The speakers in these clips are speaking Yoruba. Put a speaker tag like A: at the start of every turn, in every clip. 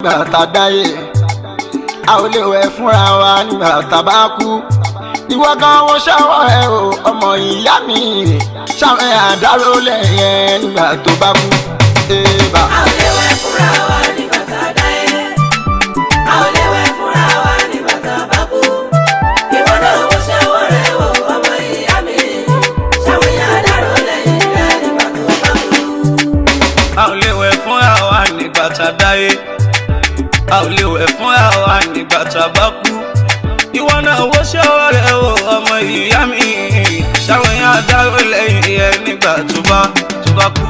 A: nígbà tá a dáyé a ò lè wẹ̀ fúnra wa nígbà tá a bá kú ìwọ kan wo ṣọwọ́ ẹ o ọmọ ìyá mi ṣàwọn àdáró lẹ́yìn ẹ nígbà tó bá kú.
B: a ò lè wẹ̀ fúnra wa nígbà tá a dáyé a ò lè wẹ̀ fúnra wa nígbà tá a bá kú ìwọ náà wo ṣọwọ́ rẹ o ọmọ ìyá mi ṣàwọn àdáró lẹ́yìn ẹ nígbà tó bá kú.
A: a ò lè wẹ̀ fúnra wa nígbà tá a dáyé a ò lè wẹ̀ fúnra wa nígbà tá a bá kú ìwọ náà wo ṣọwọ́ rẹ o ọmọ ìyá mi ṣàwọn àdáró lẹ́yìn ẹ nígbà tó bá kú.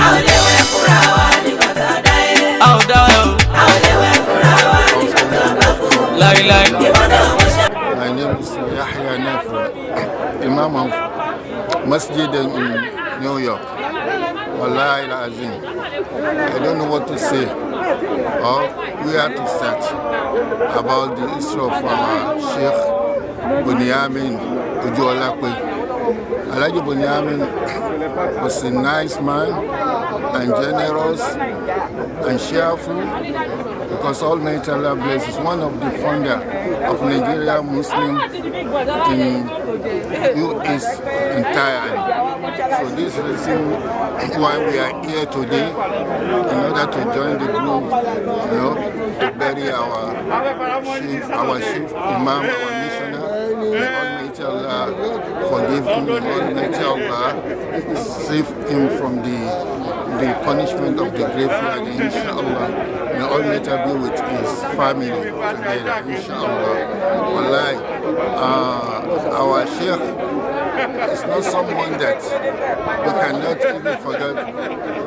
B: a ò lè wẹ̀ fúnra wa nígbà tá a dáyé
A: a ò dáyé o
B: a ò lè wẹ̀ fúnra wa nígbà tá a bá kú
A: láíláí.
B: ìwọ náà wo ṣọwọ́.
C: My name is Yahya Nafra, Imam of Masjid in New York. Wallahi al-Azim. I don't know what to say or where to start about the history of our Sheikh Bunyamin Ojuolakwe. Alhaji Bunyamin was a nice man and generous and cheerful because Almighty Allah blesses one of the founder of Nigeria Muslim in US entirely. So this is the reason why we are here today in order to join the group, to bury our chief Imam, our missionary. May Almighty Allah forgive him, Almighty Allah save him from the punishment of the graveyard, inshallah. May Almighty be with his family together, inshallah. Wallahi, our Sheikh is not someone that we cannot even forget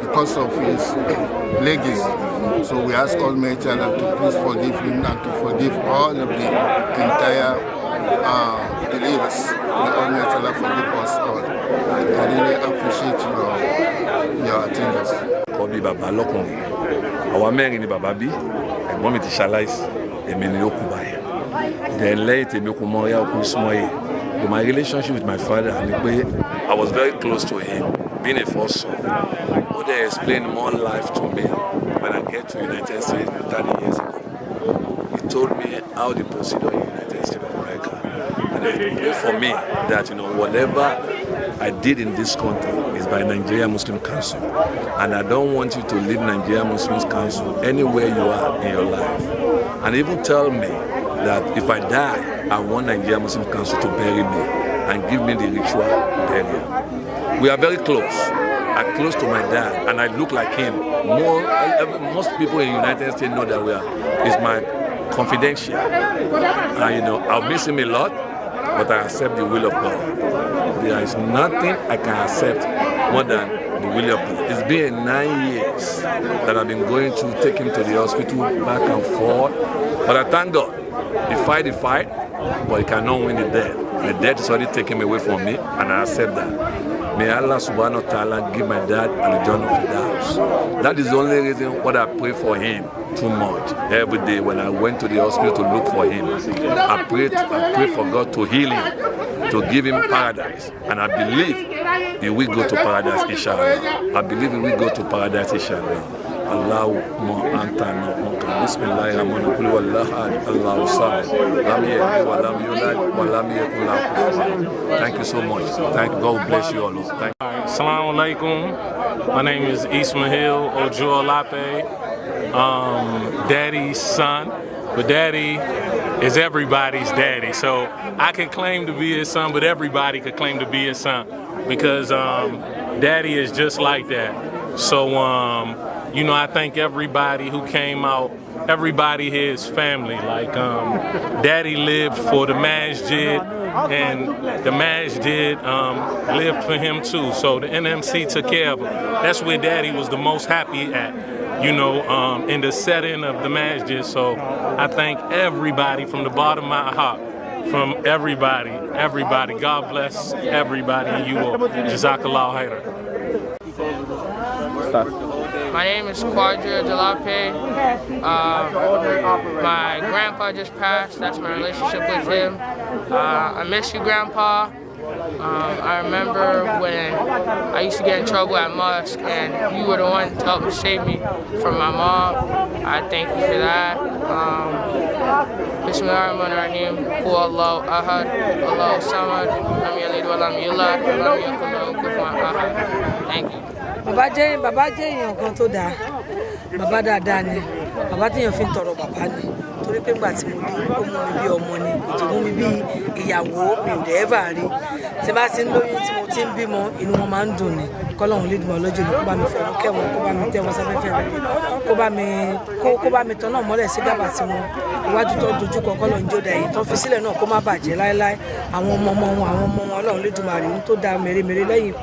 C: because of his legacy. So we ask Almighty Allah to please forgive him and to forgive all of the entire believers. May Almighty Allah forgive us all. I really appreciate your attendance.
D: Kọ́ bí bàbá lọ́kùnrin, àwa mẹ́rin ni bàbá bí, ẹ̀gbọ́n mi ti ṣaláìsí, èmi ni ó kù báyìí. Then lẹ́yìn tèmi kò mọ ọ̀yá òkú súnmọ́ yìí. But my relationship with my father, I was very close to him, being a first son. But they explained more life to me when I get to the United States 30 years ago. He told me how the procedure in the United States of America. And it was for me that, whatever I did in this country is by Nigeria Muslim Council. And I don't want you to leave Nigeria Muslim Council anywhere you are in your life. And even tell me that if I die, I want Nigeria Muslim Council to bury me and give me the ritual burial. We are very close. I'm close to my dad, and I look like him. Most people in the United States know that it's my confidential. I'll miss him a lot, but I accept the will of God. There is nothing I can accept more than the will of God. It's been 9 years that I've been going to take him to the hospital back and forth, but I thank God. He fight the fight, but he cannot win the death. The death is already taken away from me, and I accept that. May Allah subhanahu wa ta'ala give my dad al-Jannah Firdaus. That is the only reason why I pray for him too much. Every day when I went to the hospital to look for him, I pray for God to heal him, to give him paradise. And I believe he will go to paradise, inshallah. I believe he will go to paradise, inshallah. Allahumma anta Bismillahirrahmanirrahim. Qul huwallahu ahad, Allahu samad. Lam yalid wa lam yulad wa lam yakul lahu kufuwan ahad. Thank you so much. Thank God bless you all. Thank you.
E: Assalamu alaikum. My name is Ismail Ojuolape, Daddy's son. But Daddy is everybody's daddy. So I can claim to be his son, but everybody could claim to be his son because Daddy is just like that. So I thank everybody who came out, everybody his family. Like Daddy lived for the masjid, and the masjid lived for him too. So the NMC took care of him. That's where Daddy was the most happy at, in the setting of the masjid. So I thank everybody from the bottom of my heart, from everybody. God bless everybody and you all. Jazakallah khairan.
F: My name is Quadra Jalape. My grandpa just passed. That's my relationship with him. I miss you, Grandpa. I remember when I used to get in trouble at mosque, and you were the one to help me save me from my mom. I thank you for that. Bismillahirrahmanirrahim. Hu Allahu Ahad, Allahu Samad, Lam Yalid wa Lam Yulad, Lam Yakul lahu kufuwan ahad. Thank you.
G: Bàbá jẹ́ èèyàn kan tó dáa, bàbá dáadáa ni, bàbá téèyàn fi ń tọrọ bàbá ni, torí pé ńgbà tí mo dé ó mú mi bí ọmọ ni, kò tó mú mi bí ìyàwó mi ò dẹ̀ ẹ́fà rí. Tí bá ti ń lóyún tí mo ti ń bímọ, inú wọn máa ń dùn ni. Kọ́lọ́hun Lédùmarè lọ́jọ́ ni kó bá mi fẹ̀rù kẹ́ wọn, kó bá mi tẹ́ wọn sáfẹ́fẹ́ rẹ̀, kó bá mi tọ́nà mọ́lẹ̀ sí gàbà tí wọn. Iwájú tó dojúkọ Kọ́lọ́hun jó da èyí tó fi sílẹ̀ náà kó má bàjẹ́ láéláé. Àwọn ọmọ wọn Ọlọ́run Lédùmarè ń tó da mèremère lẹ́yìn.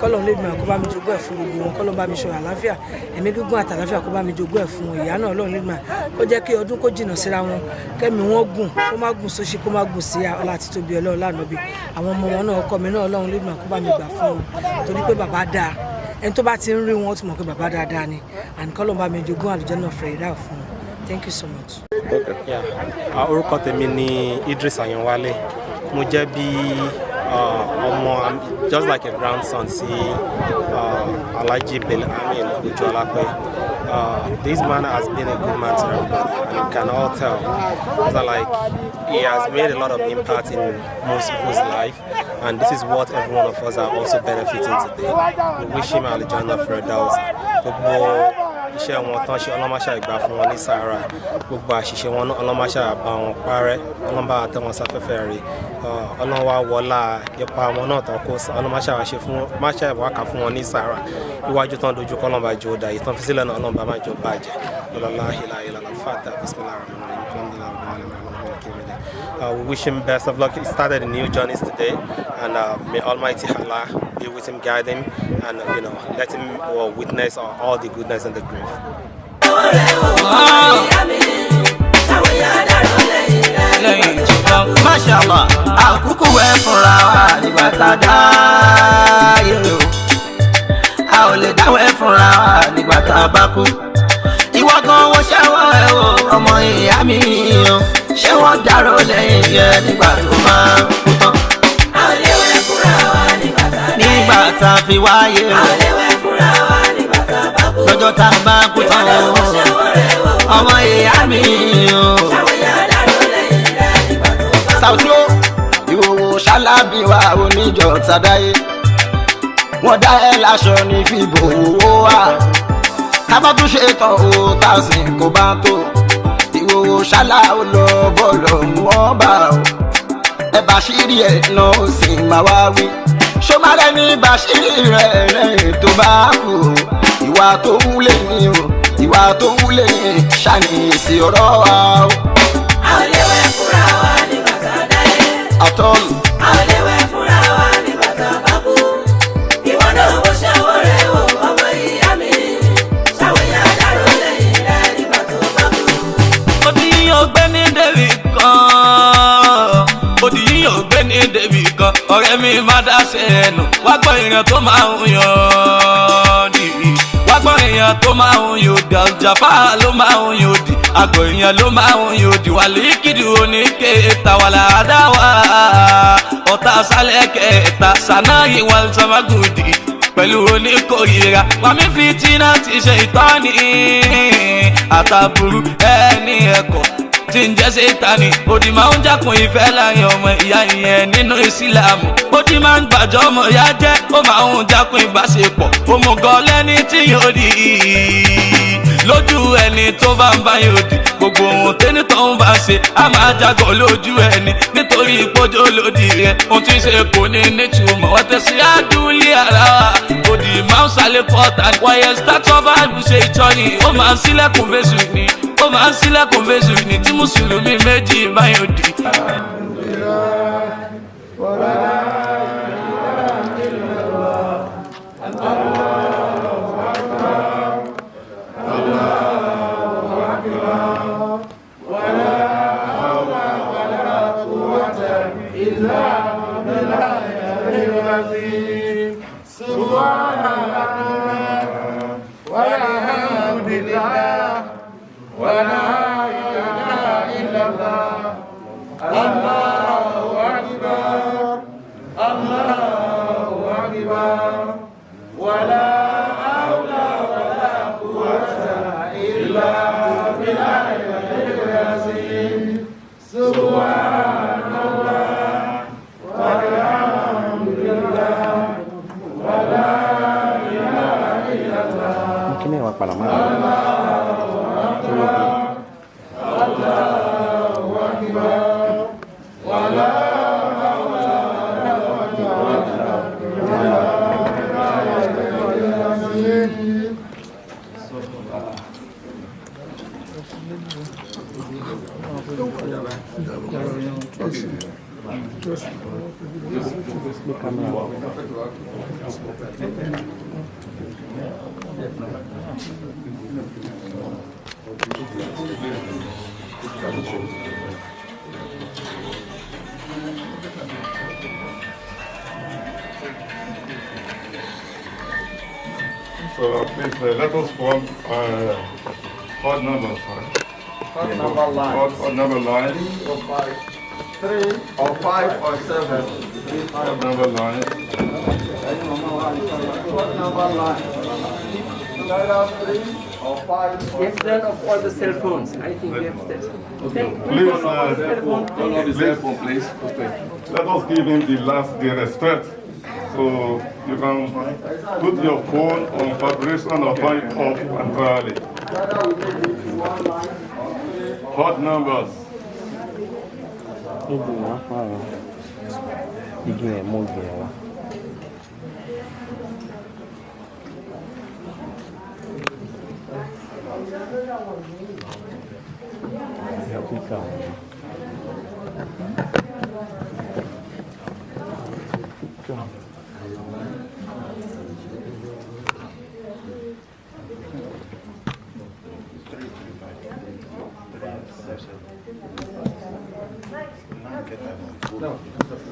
G: Kọ́lọ́hun Lédùmarè kó bá mi jogún ẹ̀ fún gbogbo wọn, Kọ́lọ́hun bá mi ṣọ́ àlàáfíà, ẹ̀mí gígùn àtàlàáfíà kó bá mi jogún ẹ̀ fún wọn. Ìyá náà Ọlọ́run Lédùmarè kó jẹ́ kí ọdún kó jìnnà síra wọn, kẹ́mi wọn gùn, kó má gùn sóṣì, kó má gùn sí ọlá àti tóbi Ọlọ́run lánàbí. Àwọn ọmọ wọn náà, ọkọ mi náà Ọlọ́run Lédùmarè kó bá mi gbà fún wọn, torí pé bàbá dáa. Ẹni tó bá ti ń rí wọn ó ti mọ̀ pé bàbá dáadáa ni, and Kọ́lọ́hun bá mi jogún àlùjánnà Firdaus fún wọn. Thank you so much.
H: Orúkọ tèmi ni Idris Ayanwale. Mo jẹ́ bí ọmọ, just like a grandson sí Alhaji Amin Ojuolape. This man has been a good man to everybody, and you can all tell that like he has made a lot of impact in most people's life, and this is what every one of us are also benefiting today. We wish him Aljanna Firdaus. Iṣẹ́ wọn tán ṣe ọlọ́máṣà ìgbà fún wọn ní sàárà, gbogbo àṣìṣe wọn ọlọ́máṣà bá wọn parẹ́, ọlọ́mbà àtẹ wọn sáfẹ́fẹ́ rí, ọlọ́wà wọlá ipa wọn náà tán kó ọlọ́máṣà ṣe fún máṣà ìwákà fún wọn ní sàárà, iwájú tán dojú kọ́ ọlọ́mbà jò dá ìtàn fi sílẹ̀ náà ọlọ́mbà má jò bàjẹ́ ọlọ́lá ìlà fàtà we wish him best of luck. He started a new journey today, and may Almighty Allah be with him, guide him, and let him witness all the goodness and the grief.
A: Mashallah, àkúkú ẹ̀ fúnra wa nígbà tá a dáyé o. A ò lè dáwọ́ ẹ̀ fúnra wa nígbà tá a bá kú. Ìwọ gan wo ṣẹ́wọ́ ẹ̀ o, ọmọ ìyá mi o. Ṣé wọ́n dárò lẹ́yìn yẹn nígbà tó máa ń kú tán?
B: A ò lè wẹ̀ fúnra wa nígbà tá a dáyé.
A: Nígbà tá a fi wáyé o.
B: A ò lè wẹ̀ fúnra wa nígbà tá a bá kú.
A: Lọ́jọ́ tá a bá kú tán o. Ọmọ ìyá mi o. Sauty o, ìwòwò ṣálábì wa oníjọ tàdáyé. Wọ́n dá ẹ láṣọ ní fìbò owó wa. Tábà tún ṣe tán o, tàṣìn kò bá tó. Ìwòwò ṣálá ó lọ bọ́ọ̀lù wọ́n bá o. Ẹ bàṣírí ẹ̀ náà ó sì máa wá wí. Ṣó má rẹ̀ ní bàṣírí rẹ̀ lẹ́yìn tó bá kú o. Ìwà tó wúlé ni o, ìwà tó wúlé ni ṣàní èsì ọ̀rọ̀ wa o.
B: A ò lè wẹ̀ fúnra wa nígbà tá a dáyé.
A: Àtọ́lù.
B: A ò lè wẹ̀ fúnra wa nígbà tá a bá kú. Ìwọ náà wo ṣẹ́wọ́ rẹ̀ o, ọmọ ìyá mi. Ṣàwòyà dárò lẹ́yìn rẹ̀ nígbà tó bá kú.
A: Odi yín ò gbé ní débì kan. Odi yín ò gbé ní débì kan. Ọ̀rẹ́ mi má dá ṣe ẹnu. Wá gbọ́ ìrìn tó máa ń yan dì. Wá gbọ́ èèyàn tó máa ń yòdì. Àjàfà ló máa ń yòdì. Àgbọ̀ èèyàn ló máa ń yòdì. Wà líkìdì oníkèéta wà láàdáwà. Ọ̀tá sálẹ̀ kẹta sànáyì wà sàmágùdì. Pẹ̀lú oníkòyìra wàmí fìtínà ti ṣe ìtọ́ni. Àtàbùrú ẹni ẹ̀kọ́ tí ń jẹ́ Sátánì. Odi máa ń jákun ìfẹ́ láàrin ọmọ ìyá ìyẹn nínú Ìsìlámù. Odi máa ń gbàjọ́ ọmọ ìyá jẹ́, ó máa ń jákun ìbáṣepọ̀. Òmùgọ̀ lẹ́ni tí yóò di lójú ẹni tó bá ń bá yóò di. Gbogbo ohun tẹ́ni tó ń bá ṣe á máa jágọ̀ lójú ẹni nítorí ìpọ́jọ́ lòdì rẹ̀. Ohun tí ń ṣe kò ní nítumọ̀ wọ́n tẹ̀sí àdúlé ara wa. Odi máa ń sálẹ̀ pọ́ta wáyé sátọ́ bá ṣe ìtọ́ni. Ó máa ń sílẹ̀kùn fèsù ni, ó máa ń sílẹ̀kùn fèsù ni tí mùsùlùmí méjì bá yóò di.
C: So please let us form odd numbers.
I: Odd number line.
C: Odd number line.
I: 3 or 5 or 7.
C: Odd number line.
I: Odd number line. Either 3 or 5 or
J: Instead of all the cell phones, I think we have this. Okay.
C: Please,
D: please.
C: let us give him the respect. So you can put your phone on vibration or turn it off entirely. Odd numbers.
I: no,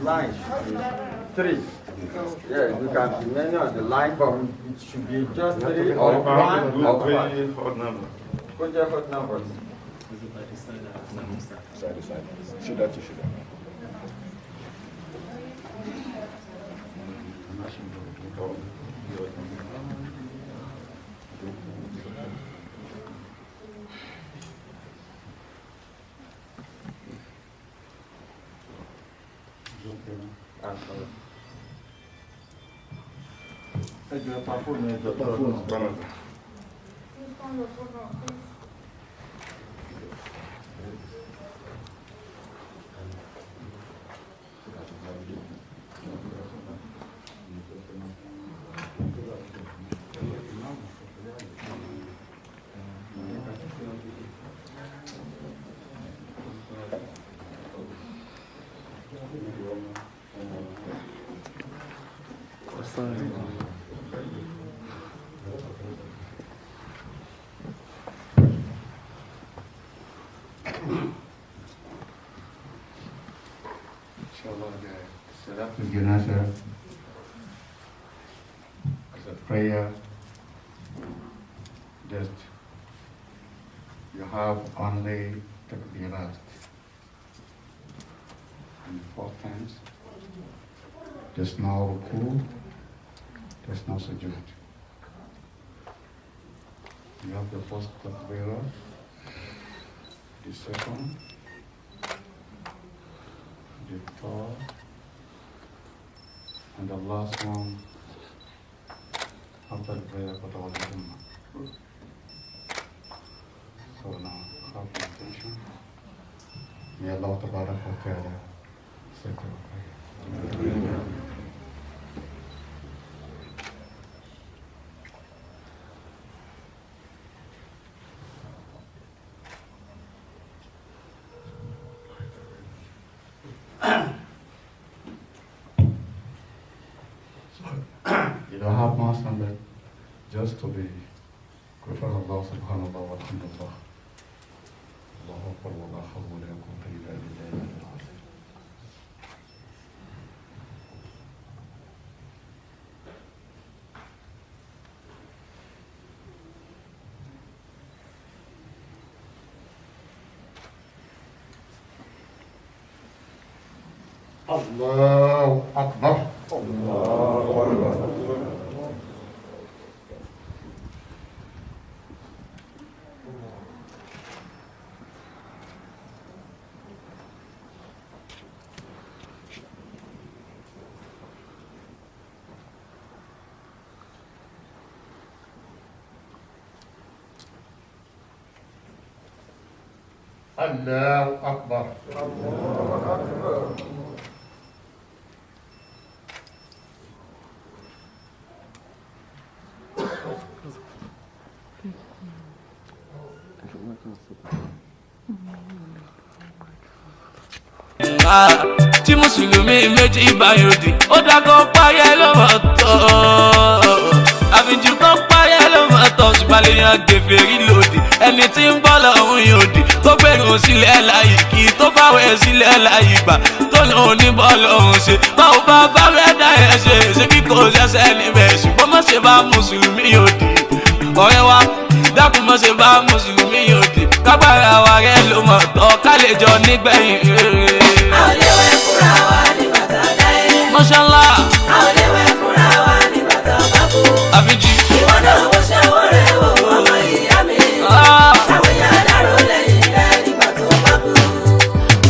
I: line. 3. Yeah, you can be many on the line, but it should be just 3 or 1 or 5.
C: Odd numbers.
I: Put your odd numbers.
K: Janazah as a prayer, just you have only takbirat in 4 times. There's no ruku, there's no sujood. You have the first takbirat, the second, the third, and the last one after the prayer for the Ummah. So now, have the attention. May Allah Ta'ala say to prayer. You don't have more than that, just to be grateful to Allah subhanahu wa ta'ala. Allahu Akbar wa la hawla wa la quwwata illa billahi al-azim. Allahu Akbar. Allahu Akbar. Allahu Akbar.
J: Allahu Akbar.
A: tí mùsùlùmí méjì báyòdì ó dákọ̀ páyẹ́ lọ́wọ́ tọ́ àfijù kan páyẹ́ lọ́wọ́ tọ́ ṣùgbọ́n lèèyàn gèfèrí lòdì ẹni tí ń bọ́ lọ́hùn yòdì tó gbẹ̀rún sílẹ̀ láyì kí tó fáwẹ̀ sílẹ̀ láyì gbà tó lòun ní bọ́ lọ́hùn ṣe báwo bá bá rẹ̀ dá ẹ̀ ṣe bí kò ṣẹ̀ṣẹ̀ níbẹ̀ ṣùgbọ́n má ṣe bá mùsùlùmí yòdì ọ̀rẹ́ wa dákun má ṣe bá mùsùlùmí yòdì kágbára wa rẹ̀ ló mọ̀ tọ́ ká lè jọ nígbẹ̀yìn rere.
B: A ò lè wẹ̀ fúnra wa nígbà tá a dáyé.
A: Mashallah.
B: A ò lè wẹ̀ fúnra wa nígbà tá a bá kú.
A: Àfijì.
B: Ìwọ náà wo ṣe owó rẹ̀ wò ọmọ ìyá mi. Àwọn èèyàn dárò lẹ́yìn rẹ̀ nígbà tó bá kú.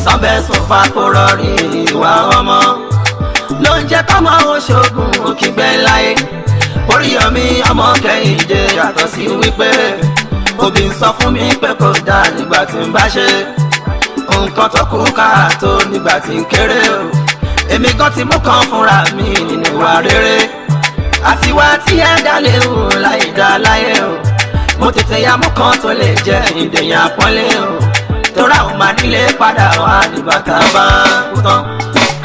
L: Sọ́bẹ̀ sùn fapòrọ̀ rí ìwà ọmọ ló ń jẹ́ kọ́mọ oṣoògùn òkìgbẹ́ láyé. Oríyọmí ọmọ Kẹ́hìndé yàtọ̀ sí wípé òbí ń sọ fún mi pé kò dáa nígbà tí ń bá ṣe nǹkan tó kù káàtó nígbà tí ń kéré o. Èmi gan ti mú kan fúnra mi nínú ìwà rere àti wá tí ẹ dá léwu láì dá láyé o. Mo tètè ya mú kan tó lè jẹ ìdèyàn àpọ́nlé o. Tóra ò máa nílé padà wá nígbà tá a bá kú tán.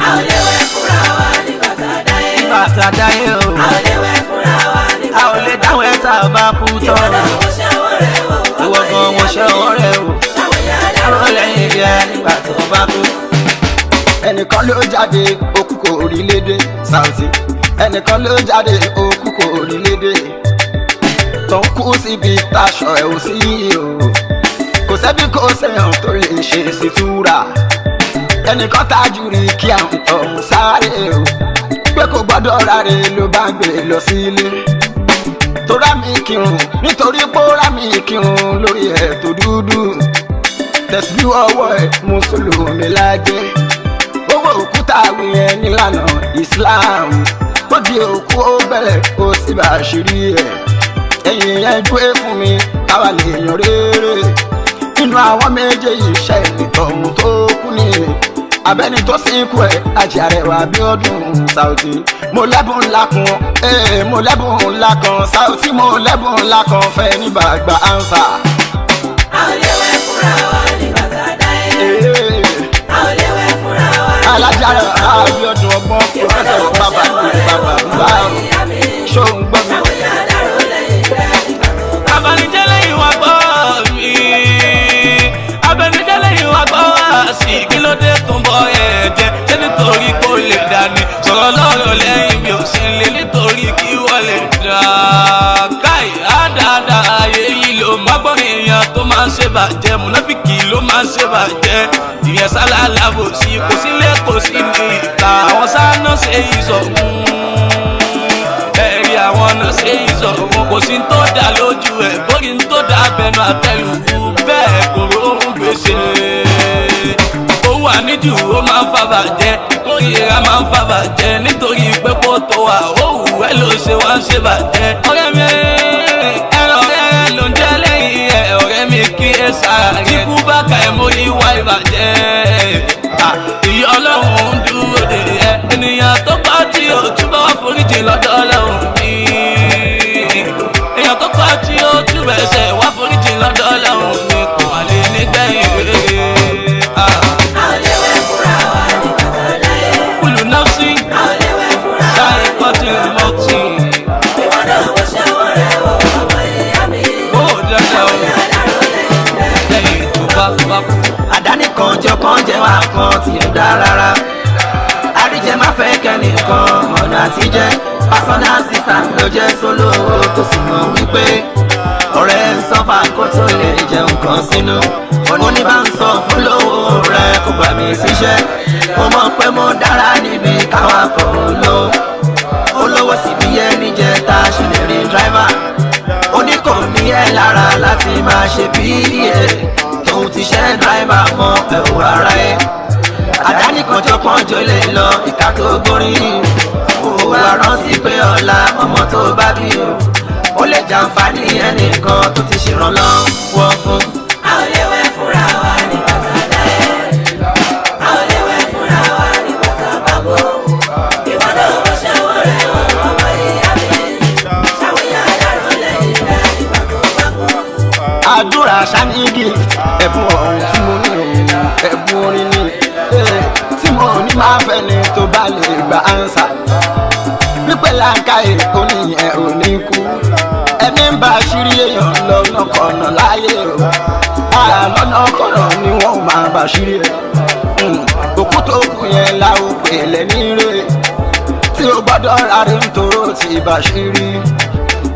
B: A ò lè wẹ̀ fúnra wa nígbà tá a dáyé.
L: Nígbà tá a dáyé o.
B: A ò lè wẹ̀ fúnra wa nígbà
L: a ò lè dáwọ́ ẹ̀ tá a bá kú tán.
B: Ìwọ náà wo ṣe owó rẹ̀ wò
L: ìwọ gan wo ṣe owó rẹ̀ wò.
B: Àwọn èèyàn dárò
L: Dárò lẹ́yìn rẹ̀ nígbà tó bá kú. Ẹnìkan ló jáde òkú kò rí lédè Saoty. Ẹnìkan ló jáde òkú kò rí lédè tó ń kú síbi táṣọ ẹ̀ ò sí o. Kò sẹ́bí kò sẹ́yàn tó lè ṣe sí túra. Ẹnìkan tájú rí kí àwọn ọ̀hún sáré o. Pé kò gbọ́dọ̀ ráre ló bá gbé lọ sílé. Tó rá mi kírun nítorí pé ó rá mi kírun lórí ẹ̀ tó dúdú. Tẹ̀síbí ọwọ́ ẹ̀ mùsùlùmí lájẹ́. Owó òkúta wí ẹ nílànà Islam. Ó di òkú ó bẹ̀rẹ̀ ó sì bá ṣírí ẹ̀. Ẹ̀yìn yẹn dúé fún mi káwa lè yan rere. Nínú àwọn méjèèjì ṣe ìtọ̀hún tó kú ni. Abẹ́ni tó sìnkú ẹ̀ Àjàrẹwà Abíọ́dún Saoty. Mo lẹ́bùn ńlá kan mo lẹ́bùn ńlá kan Saoty mo lẹ́bùn ńlá kan fẹ́ ní bàgbà ánsà.
B: A ò lè wẹ̀ fúnra wa nígbà tá a dáyé. A ò lè wẹ̀ fúnra wa.
L: Alájàrẹwà Abíọ́dún ọgbọ́n pòfẹ́sọ̀ bàbá ṣó ń gbọ́ mi.
B: Àwọn èèyàn dárò lẹ́yìn rẹ̀ nígbà tó bá kú.
A: Abanijẹ́ lẹ́yìn wá gbọ́ mi. Abanijẹ́ lẹ́yìn wá gbọ́ wá sí. Kí ló dé tó ń bọ ẹ̀jẹ̀? Ṣé nítorí kó lè dání? Sọ̀rọ̀ lọ́rọ̀ lẹ́yìn mi ò sí lé nítorí kí wọ́n lè dá. Káì àdáadáa ayé yìí ló máa gbọ́ èèyàn tó máa ń ṣe bàjẹ́. Mùnáfíkì ló máa ń ṣe bàjẹ́. Ìyẹn sálá lábòsí kò sílé kò sí ní ìta. Àwọn sáánà ṣe ìsọ̀gùn. Ẹ̀rí àwọn náà ṣe ìsọ̀rọ̀ kò sí tó dá lójú ẹ̀ bóyí tó dá bẹnu àtẹlù bẹ́ẹ̀ kò róhùn gbèsè. Owó àníjù ó máa ń fàbàjẹ́ ìkórìíra máa ń fàbàjẹ́ nítorí pé kó tó wà òwú ẹ ló ṣe wá ń ṣe bàjẹ́. Ọ̀rẹ́ mi ẹ̀rọ ọ̀rẹ́ rẹ ló ń jẹ́ lẹ́yìn ẹ̀ ọ̀rẹ́ mi kí ẹ sára rẹ̀. Tí kú bá ka ẹ̀ mo yí wá ìbàjẹ́. Ìyá Ọlọ́run ń dúró dè ẹ́ ènìyàn tó bá tí ò túbọ̀ wá foríjì lọ́dọ̀ Ọlọ́run mi. Èèyàn tó bá tí ó túbọ̀ ẹsẹ̀ wá foríjì lọ́dọ̀ Ọlọ́run mi kò wà lè nígbẹ̀yìn rere.
B: A ò lè wẹ̀ fúnra wa nígbà tá a dáyé.
A: Kùlù náà sí.
B: A ò lè wẹ̀ fúnra wa.
A: Ṣáà ìkọ́tì mọ́tì.
B: Ìwọ náà wo ṣe owó rẹ̀ wò ọmọ ìyá mi.
A: Ó dáadáa o.
B: Àwọn èèyàn dárò lẹ́yìn rẹ̀.
A: Lẹ́yìn tó bá kú.
L: Àdáni kan jẹ́ wá kan tí ó dá rárá. Àríjẹ má fẹ́ kẹ́nìkan ọ̀nà àtijẹ́. Personal assistant ló jẹ́ sólówó tó sì mọ̀ wípé ọ̀rẹ́ ń sọ́fà kó tó lè jẹ nǹkan sínú. Oníbà ń sọ fún lówó rẹ̀ kó gbà mí síṣẹ́. Mo mọ̀ pé mo dára níbi káwa kò lò. Olówó sì bí ẹni jẹ́ tá a ṣe lè rí dráìvà. Ó ní kò ní ẹ̀ lára láti máa ṣe bí ẹ̀. Tòun ti ṣẹ́ dráìvà mọ́ ẹ̀wù ara ẹ̀. Àdáni kan jọ pọ́njọ lè lọ ìka tó gbóríyìn. Ó wá rántí pé ọ̀la ọmọ tó bá bí o. Ó lè jàǹfààní ẹnìkan tó ti ṣèrànlọ́wọ́ fún.
B: A ò lè wẹ̀ fúnra wa nígbà tá a dáyé. A ò lè wẹ̀ fúnra wa nígbà tá a bá kú. Ìwọ náà wo ṣe owó rẹ̀ wò ọmọ ìyá mi. Ṣàwọn èèyàn dárò lẹ́yìn rẹ̀ nígbà tó bá kú.
L: Àdúrà ṣánígì ẹ̀bùn ọ̀hún tí mo gba ansa wípé làǹkàyè oníyẹn ò ní kú ẹni ń bá àṣírí èèyàn lọ́nà kọ̀ọ̀nà láyé o lọ́nà kọ̀ọ̀nà ni wọ́n máa bá àṣírí ẹ̀ òkú tó kù yẹn la ó pè lẹ́ní rè tí o gbọ́dọ̀ rárí nítorí ó ti bá àṣírí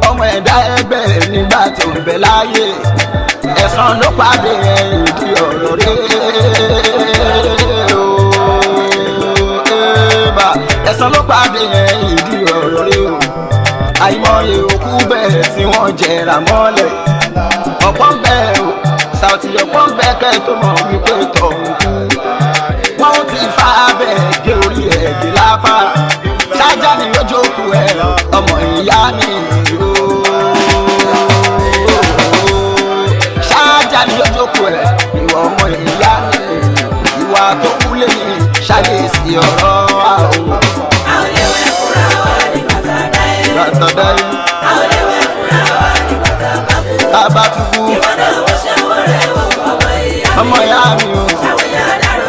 L: ọmọ ẹ̀dá ẹgbẹ́ nígbà tó ń bẹ láyé ẹ̀san ló pàdé ìdí ọ̀rọ̀ rẹ̀ ẹ̀san ló pàdé ìdí ọ̀rọ̀ rẹ̀ o àìmọye òkú bẹ́ẹ̀ tí wọ́n jẹrà mọ́lẹ̀ ọ̀pọ̀ bẹ́ẹ̀ o Saoty ọ̀pọ̀ bẹ́ẹ̀ kẹ́ tó mọ̀ wípé tọ̀hún kú wọ́n ti fa bẹ́ẹ̀ gé orí ẹ̀ gé lápá ṣáájá ni ó jókòó ẹ̀ ọmọ ìyá mi o ṣáájá ni ó jókòó ẹ̀ ìwọ ọmọ ìyá mi ìwà tó kú lé ní ṣàyèsí ọ̀rọ̀ wa o. Bàtàdáyé. Bàbá tukú. Ọmọ ìyá mi o.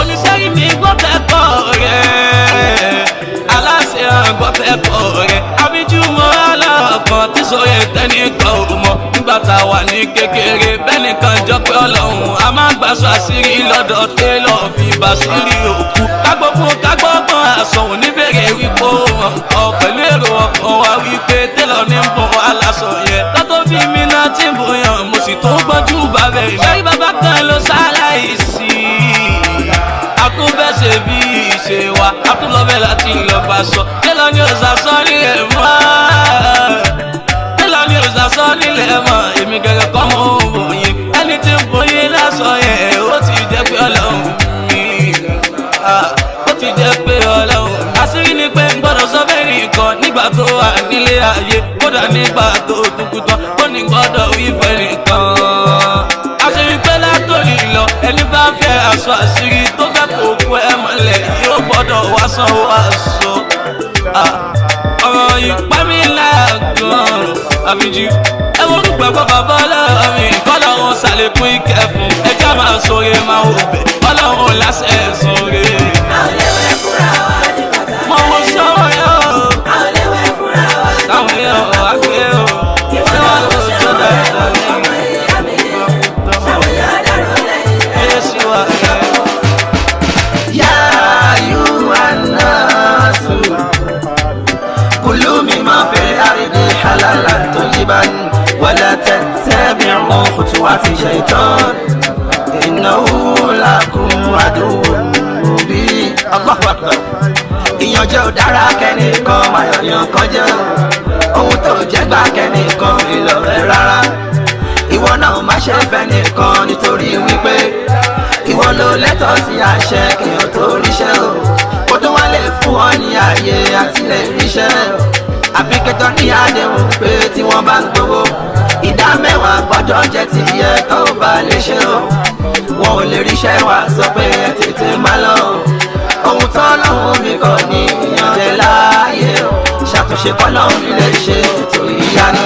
A: Oníṣẹ́rí mi gbọ́ kẹ́kọ̀ọ́ rẹ̀, aláṣẹ gbọ́ kẹ́kọ̀ọ́ rẹ̀, àbíjú mọ́ aláàkàn tí sọ̀rọ̀ tẹ́nìkan ò mọ̀ nígbà tá a wà ní kékeré bẹ́ẹ̀ nìkan jọ pé Ọlọ́run a máa gbàsọ àṣírí lọ́dọ̀ télọ̀ fi bàṣírí òkú kágbọ́gbọ́n àsọ̀hún níbẹ̀rẹ̀ wípé wọn kọ́ pẹ̀lú èrò ọkàn wa wípé télọ̀ ní ń bọ̀ aláṣọ yẹn tọ́tọ́ bí mi náà ti ń bòyàn mo sì tó gbọ́njú bàbẹ̀ ìṣẹ́rí bàbá kan ló ṣaláìsí akúnfẹ́sẹ̀ bí ìṣe wa akúnlọ́bẹ̀ láti ìlọ́ba sọ télọ̀ ní òṣàṣọ́ nílẹ̀ mọ́ télọ̀ ní òṣàṣọ́ nílẹ̀ mọ́ èmi gẹ́gẹ́ kọ́ mọ́ òyìn ẹni tí ń bòyìn lásọ yẹn ó ti jẹ́ pé Ọlọ́run mi ó ti jẹ́ pé Ọlọ́run àṣírí ni pé ń gbọ́dọ̀ sọ fẹ́ nìkan nígbà tó wà nílé ayé kódà nígbà tó dúkú tán ó ní gbọ́dọ̀ wí fẹ́ nìkan àṣírí pé látòrí lọ ẹni bá fẹ́ aṣọ àṣírí tó fẹ́ kó kú ẹ mọ́lẹ̀ yóò gbọ́dọ̀ wá sanwó aṣọ ọ̀rọ̀ ìpá mi láàgàn àfijì ẹ̀wọ̀n dùgbẹ́gbọ́ bàbá ọlọ́run kọ́lọ́ wọn ṣàlékún ìkẹ́ fún ẹjọ́ máa sọ̀rọ̀ máa wò bẹ̀ ọlọ́run láṣẹ sọ̀rọ̀. mo wo sọ́wọ́ yọ táwọn yọ àgbẹ̀ o ṣé wọ́n lọ sọ dáadáa lẹ́yìn ẹ̀ ṣì wà ẹ̀.
L: Yá ayyuhan-nasu kulu mimma fil ardi halalan tayyiban wala tattabi'u khutuwati shaytan innahu lakum aduwwun mubin. Allahu akbar. Ìyànjẹ ò dára kẹ́nìkan máa yọ̀yàn kan jẹ́ ohun tó jẹ́ gbà kẹ́nìkan fi lọ rẹ̀ rárá ìwọ náà má ṣe fẹ́ nìkan nítorí wípé ìwọ ló lẹ́tọ̀ọ́ sí àṣẹ kéèyàn tó ríṣẹ́ o kó tó wá lè fún ọ ní ààyè àti lè ríṣẹ́ o àbíkẹ́tọ̀ ní àdéhùn pé tí wọ́n bá ń gbowó ìdá mẹ́wàá gbọ́dọ̀ jẹ́ ti yẹ tó bá lè ṣe o wọn ò lè ríṣẹ́ wa sọ pé ẹ tètè má lọ o ohun tó lọ́hùn mi kò ní ìyànjẹ láàyè o ṣàtúnṣe kọ́ lọ́hùn nílé ṣe ètò ìyanu.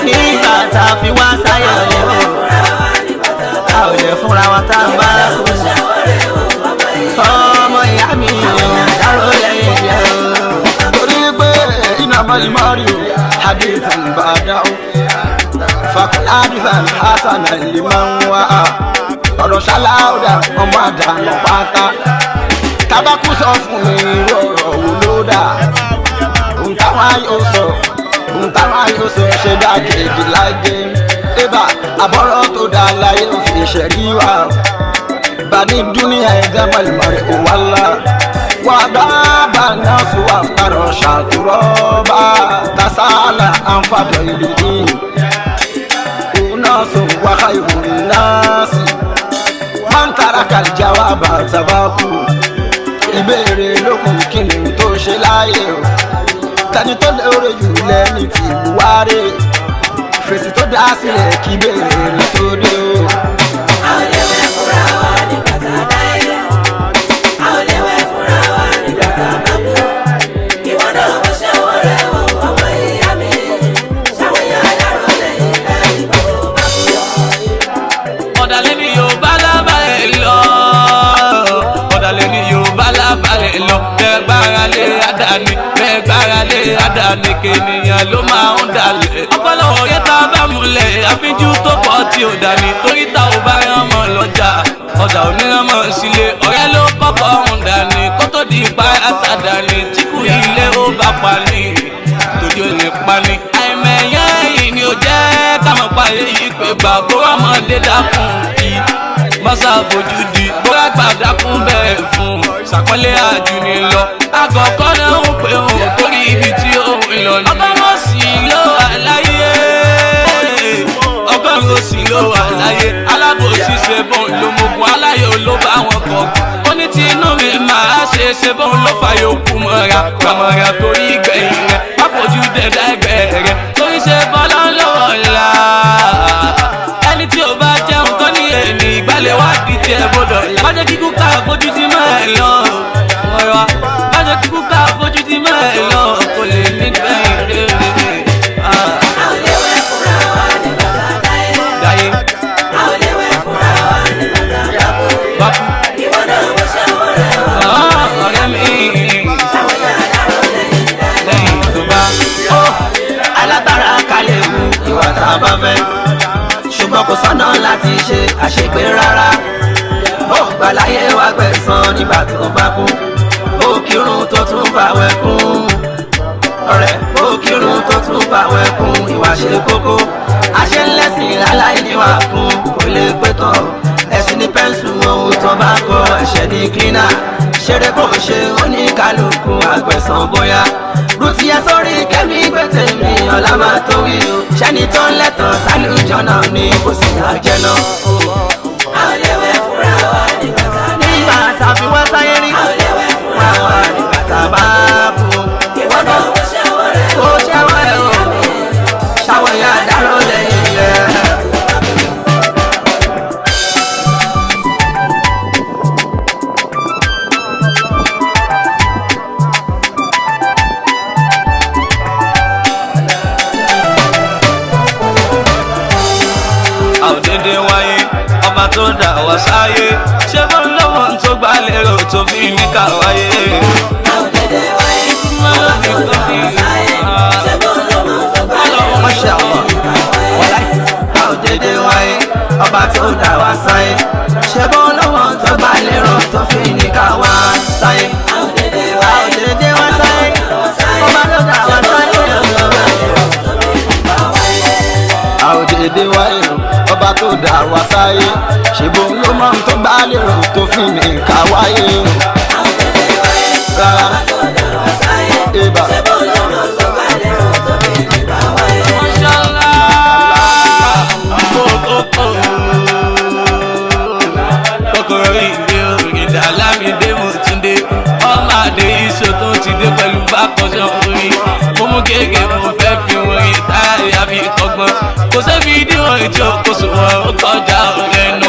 L: nígbà tá a fi wá sáyé ọ̀lẹ́ o a ò lè fúnra wa tá a bá ọmọ ìyá mi dárò lẹ́yìn ìyá o torí pé iná mọ́lìmọ́rì o hadithan bàdá o fakul hadithan hasan liman wa ọ̀rọ̀ ṣaláwùdà ọmọ àdànù pátá kábàkú sọ fún mi ọ̀rọ̀ wò ló dà ohun táwọn ayò sọ ohun táwọn ayò sọ ṣe dá kejì láyé débà àbọ̀rọ̀ tó dá láyé òfin ṣẹ̀rí wa bani dúníà ẹ̀gẹ́ mọ̀lẹ́mọ̀rẹ́ òwàlá wà dábà náà sùn wà parọ̀ ṣàtúrọ̀ bá tasálà àǹfààní ìlú yìí òun náà sùn wákà ìròyìn náà sí máa ń tara kàlìjáwá bàtàbákù ìbéèrè lókun kíni tó ṣe láyé o tani tó lóore jù lẹ́ni tí buhari fèsì tó dá sílẹ̀ kí béèrè tó dé o.
B: a ò lè wẹ̀ fúnra wa nígbà tá a dáyé a ò lè wẹ̀ fúnra wa nígbà tá a bá kú ìwọ náà mo ṣe wọ́n rẹ̀ o ọmọ ìyá mi ṣàwòyàn àdárò lẹ́yìn ìgbà tó bá kú.
A: ọ̀dàlẹ́ ni yóò bá lá múlẹ̀ àfíjú tó pọ̀ tí ò dání torí tá ò bá rán mọ́ lọ́jà ọjà onírànmọ́ sílé ọ̀rẹ́ ló kọ́kọ́ ń dání kó tó di ipa àtàdání tí kù ilé ó bá pa ní tòjú ò lè pa ní. àìmẹ̀yẹ́ yìí ni ó jẹ́ káwọn pa èyí pé gbà kó ọmọdé dákun kí mọ́sá fojú di bóyá gbàdákun bẹ́ẹ̀ fún ṣàpọ́nlé àjùní lọ. àkọ́kọ́ náà ń pè òun torí ibi tí òun lọ ní. ọgọ́rùn-ún sì ló wà láyé ọgọ́rùn-ún sì ló wà láyé alábòsí ṣe bọ́n ló mogun aláyọ̀ ló bá wọn kọ̀. ó ní tí inú mi máa ṣe bọ́n ló fà yòókù mọ́ra kàmọ́ra torí ìgbẹ̀yìn rẹ̀ má fojú dẹ̀dá ẹgbẹ́ rẹ̀ torí ṣe bọ́lá lọ́wọ́ la ẹni tí ó bá jẹun tó ní èmi ìgbàlẹ̀ wá di tiẹ̀ gbọdọ̀ la. má jẹ́ kíkú ká fojú ti mọ́ ẹ lọ ọ̀rọ̀ má jẹ́ kíkú ká fojú ti mọ́ ẹ lọ kò lè ní gbẹ̀yìn rere.
B: a ò lè wẹ̀ fúnra wa nígbà tá a dáyé. a ò lè wẹ̀ fúnra wa nígbà tá a bá kú. ìwọ náà mo ṣe wọ́n rẹ̀ wọ́n.
A: ọ̀rẹ́ mi
B: ṣàwọn yàrá dárò
A: lẹ́yìn tó bá.
L: alágbára kalẹ̀ wù ìwà tá a bá fẹ́ ṣùgbọ́n kò sọ́nà láti ṣe àṣegbé rárá. ó gbà láyé wá gbẹ̀san nígbà tó bá kú. ó kírun tó tún bá wẹ̀ kún. ọ̀rẹ́ ó kírun tó tún bá wẹ̀ kún. ìwà ṣe kókó àṣẹ ńlẹ́sìn láláì níwà kún. kò lè pé tán ẹ̀sìn ní pẹ́ńsù ohun tó bá kọ ẹ̀ṣẹ̀ ní cleaner. ṣeré bó ṣe oníkálukú àgbẹ̀san bóyá. rútìyà sórí kẹ́mi gbẹ̀tẹ̀ mi ọ̀la máa tó wí o. ṣẹ́ni tó ń lẹ́tọ̀ sálùjọ́ náà ni kò sì àjẹ́ náà.
B: a ò lè wẹ̀ fúnra wa nígbà tá a dáyé.
L: nígbà tá a fi wá sáyé rí.
B: a ò lè wẹ̀ fúnra wa
L: nígbà tá a bá kú.
B: ìwọ náà mo ṣe wọ́n rẹ̀
L: ó ṣẹ́wọ́ ẹ̀ o. ṣàwọn ìyá dárò lẹ́yìn rẹ̀.
A: àwòdédé wáyé ọba tó dà wá sáyé ṣé bó ń lọ́wọ́ tó gbá lérò tó fi ní ká wáyé.
B: àwòdédé wáyé ọba tó dà wá sáyé ṣé bó ń lọ́wọ́ tó gbá lérò tó fi ní ká wáyé.
L: àwòdédé wáyé ọba tó dà wá sáyé ṣé bó ń lọ́wọ́ tó gbá lérò tó fi ní ká wá sáyé.
B: àwòdédé wáyé
L: wá sáyé ọba tó dà wá sáyé. àwòdédé wáyé ọba tó dà wá sáyé ṣèbó ló mọ ohun tó gbá lérò tó fi ní ká wáyé.
B: àwòdédé wáyé ọba tó dà wá sáyé ṣé bó ń lọ́wọ́ tó gbá lérò tó fi ní ká wáyé.
A: kòkòrò ìdè òrìdà lámìdé mòtúndé ọmọ àdé iṣó tó ti dé pẹ̀lú fàkọ̀ṣọ́ orí mo mú kéèké mo fẹ́ fi orin táyà fi kọ́gbọ́n kò sí fídíò ìjọ kò sùnwọ̀n ó kọjá ọ̀rẹ́nu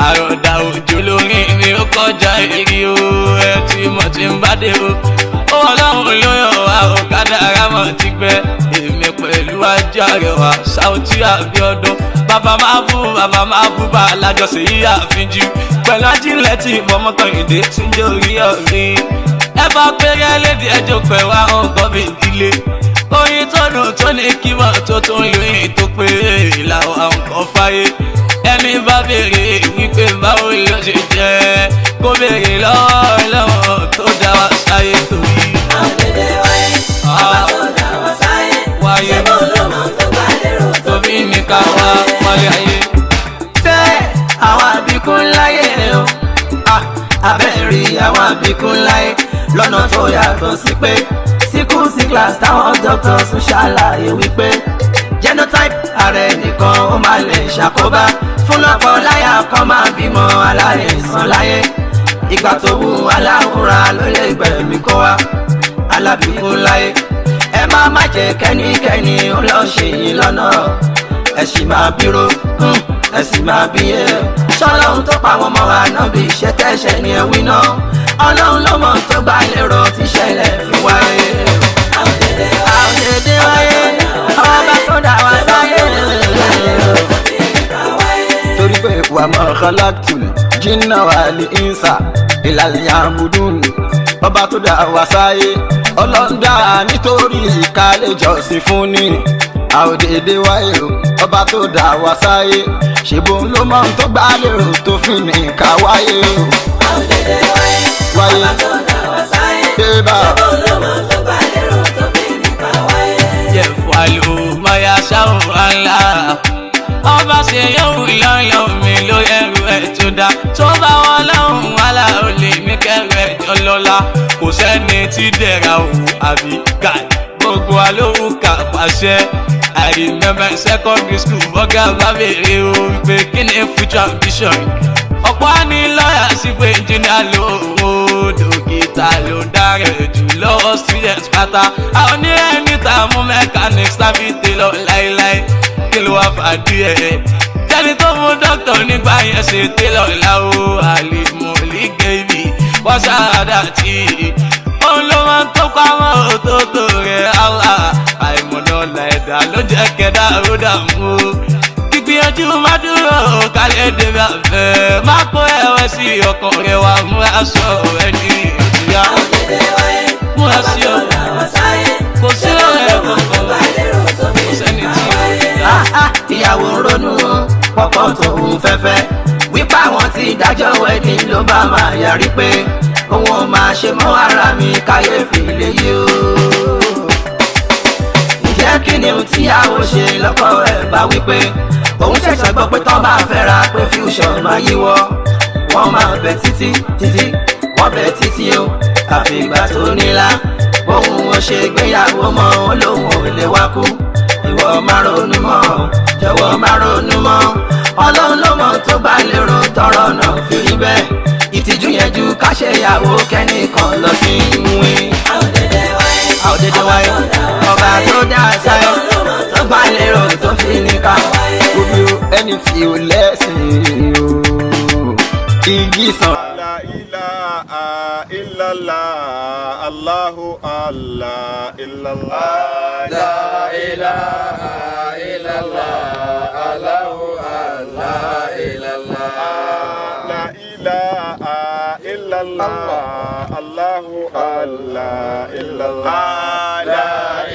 A: àròdà òjò lórí ni ó kọjá èrè o ẹ tí mo ti ń bá dé o ó ọlọ́run ló yàn wá ọ̀kadà arámọ̀ ti gbẹ èmi pẹ̀lú ajá rẹwà Saoty Abiodun bàbá máa bú bá alájọsẹ yìí àfijù pẹ̀lú ajílẹ̀ tí ìfọmọkànlélé tí ń jẹ́ orí ọ̀rí ẹ bá péré lédi ẹjọ́ pẹ̀ wá nǹkan bí ìdílé oyin tó dùn tó ní kímọ̀ tó tún lóyìn tó pé ìlàwọ̀ nǹkan fáyé ẹni bá béèrè wípé báwo ló ṣe jẹ́ kó béèrè lọ́wọ́ tó dá wa sáyé torí.
B: àwòdédé wáyé ọba tó dà wá sáyé ṣé bó ń lọ́wọ́ tó gbá lérò tó fi ní ká
A: wálé ayé.
L: bẹ́ẹ̀ àwọn àbíkú láyé o abẹ́rẹ́ àwọn àbíkú láyé lọ́nà tó yàtọ̀ sí pé sickle cell class táwọn doctors ń ṣàlàyé wípé genotype ààrẹ nìkan ó máa lè ṣàkóbá fún lọ́pọ̀ láyà kan máa bímọ aláìsàn láyé ìgbà tó wù aláwòrán ló lè gbẹ̀mí kó wá alábìkú láyé ẹ má jẹ́ kẹ́nikẹ́ni ó lọ ṣe yín lọ́nà ẹ sì máa bíró ẹ sì máa bíyẹ ṣọlọ́run tó pa àwọn ọmọ wa náà bí iṣẹ́ tẹ̀ṣẹ̀ ni ẹ wí náà ọlọ́run ló mọ̀ tó gbà lérò tí ṣẹlẹ̀ fi wáyé. àwòdédé wáyé ọba tó dà wá sáyé. torí pé wà á mọ̀ khalaqtul jinna wal insa illa liya'budun ọba tó dà wá sáyé ọlọ́run dá nítorí ká lè jọ́sìn fún ni àwòdédé wáyé ọba tó dá wa sáyé ṣèbọn ló mọ ohun tó gbá lérò tó fi ní ká wáyé o.
B: a ò dédé wáyé ọba tó dá wa sáyé ṣèbọn ló mọ ohun tó gbá lérò tó fi ní ká wáyé.
A: Yẹ̀fàlù máa ṣàwọn àlá ọba ṣe yóò lọ́yọ̀ mi ló ẹrù ẹ̀ tó dá tó bá wọn lọ́hùn wàhálà ò lè ní kẹrù ẹ̀jọ́ lọ́la kò sẹ́ni tí dẹ̀ra òwú àbí gàì gbogbo alówùká pàṣẹ. I remember in secondary school ọ̀gá bá bèrè o wípé kí ni future ambition ọ̀pọ̀ ní lọ́yà sí pé engineer ló dókítà ló dára jù lọ́wọ́ students pátá àwọn ní ẹni tá a mú mechanics tàbí tailor láéláé kí ló wá fàdí ẹ̀ jẹ́ni tó mú doctor nígbà yẹn ṣe tailor láwo àlèmọ̀lì gẹ̀ẹ́bì wọ́n ṣáàdà tí òun ló máa ń tó pamọ́ òtótó rẹ̀ Allah àìmọ̀nà ọ̀la ẹ̀dá ló jẹ́ kẹ́dá ó dààmú o gbìyànjú má dúró kálẹ̀ débi àfẹ́ má kó ẹ̀wẹ̀ sí ọkàn rẹ̀ wá mú aṣọ ẹni ìyá mú aṣọ kò sí ọ̀rẹ́ kankan kò sẹ́ni tí ó yá.
L: ìyàwó ronú pọ̀pọ̀ tóun fẹ́fẹ́ wípé àwọn tí dájọ́ wedding ló bá máa yarí pé òun ò máa ṣe mọ́ ara mi káyéfì léyìí o. ǹjẹ́ kí ni ohun tíyàwó ṣe lọ́kọ ẹ̀ bá wípé òun ṣẹ̀ṣẹ̀ gbọ́ pé tán bá fẹ́ra pé fusion máa yíwọ́ wọ́n máa bẹ títí wọ́n bẹ títí o àfi ìgbà tó nílá bóun ò ṣe gbéyàwó mọ́ òun lòun ò lè wá kú ìwọ má ronú mọ́ jọ̀wọ́ má ronú mọ́ ọlọ́run ló mọ̀ tó bá lérò tọrọ náà fi rí bẹ́ẹ̀ ìtìjú yẹn ju ká ṣe ìyàwó kẹ́nìkan lọ sí ìwé.
B: a ò dédé
L: wáyé ọba tó dá sáyé tó bá lérò tó fi ní ká gbogbo ẹni tí ò lẹ́sìn o igi sàn.
C: La ilaha illallah Allahu Allah illallah.
I: La ilaha illallah Allahu Allah illallah.
C: La ilaha illallah Allahu Allah illallah.
I: La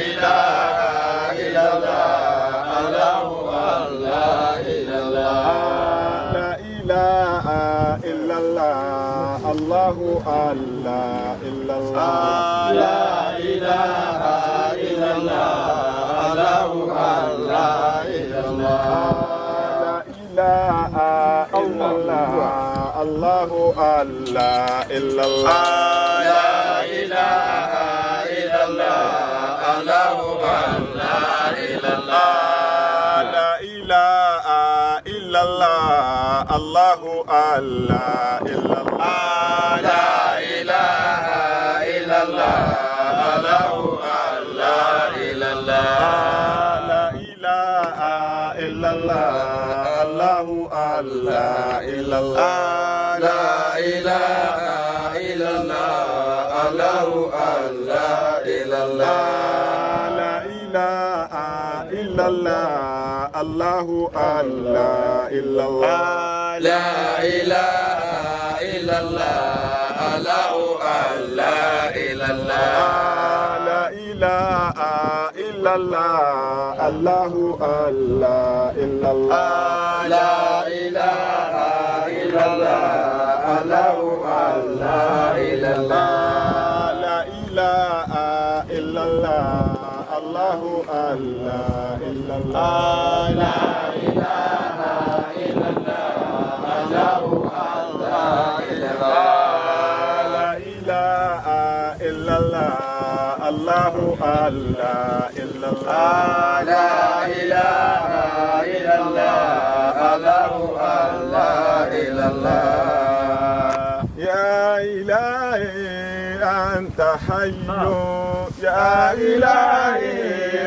I: ilaha illallah Allahu Allah illallah.
C: La ilaha illallah Allahu Allah illallah.
I: La ilaha illallah Allahu Allah illallah.
C: La ilaha illallah Allahu Allah illallah.
I: La ilaha illallah Allahu Allah illallah.
C: La ilaha illallah Allahu Allah illallah.
I: La ilaha illallah Allahu Allah illallah.
C: La ilaha illallah Allahu Allah illallah.
I: La ilaha illallah Allahu Allah illallah.
C: La ilaha illallah Allahu Allah illallah.
I: La ilaha illallah Allahu Allah illallah.
C: La ilaha illallah Allahu Allah illallah.
I: La ilaha illallah Allahu Allah illallah.
C: La ilaha illallah Allahu Allah illallah.
I: La ilaha illallah Allahu Allah illallah.
C: La ilaha illallah Allahu Allah illallah.
I: La ilaha illallah Allahu Allah illallah.
C: Ya ilahi anta hayyu ya ilahi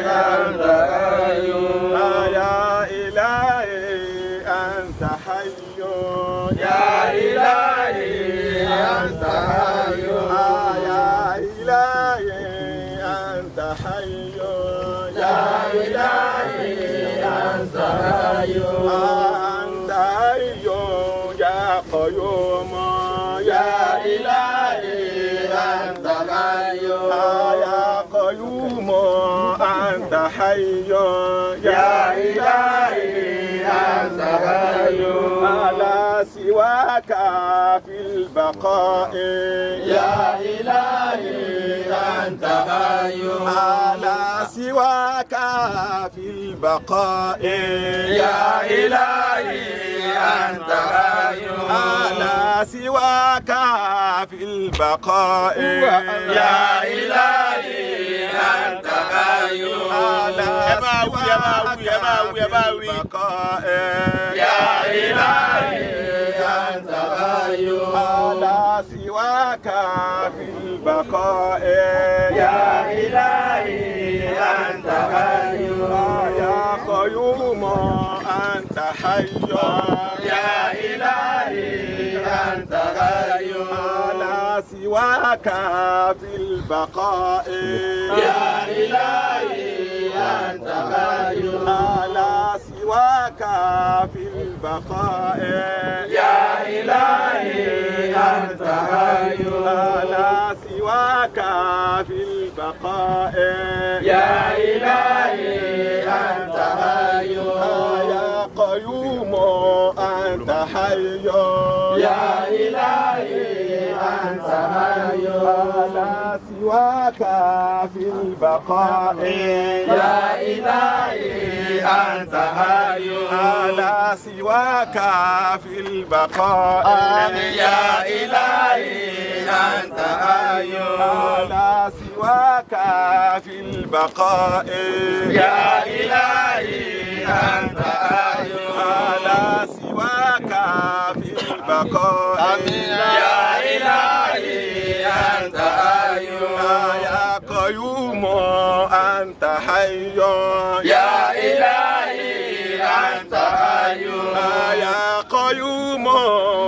C: anta hayyu ya ilahi anta hayyu ya ilahi anta hayyu ya ilahi anta hayyu ya ilahi anta hayyu anta hayyu ya qayyum ya ilahi anta hayyu ya qayyum anta hayyu
M: سواك في البقاء يا إلهي أنت حي على سواك في البقاء يا إلهي أنت حي على سواك في البقاء يا إلهي أنت حي على سواك في البقاء يا إلهي أنت حي على سواك في البقاء يا إلهي أنت حي يا قيوم أنت حي يا إلهي أنت حي على سواك في البقاء يا إلهي أنت حي على سواك في البقاء يا إلهي أنت حي على سواك في البقاء يا إلهي أنت حي يا قيوم أنت حي يا إلهي أنت حي على سواك في البقاء يا إلهي أنت حي على سواك في البقاء يا إلهي أنت حي على سواك في البقاء يا إلهي أنت حي على سواك في البقاء يا إلهي أنت حي يا قيوم أنت حي يا إلهي أنت حي يا قيوم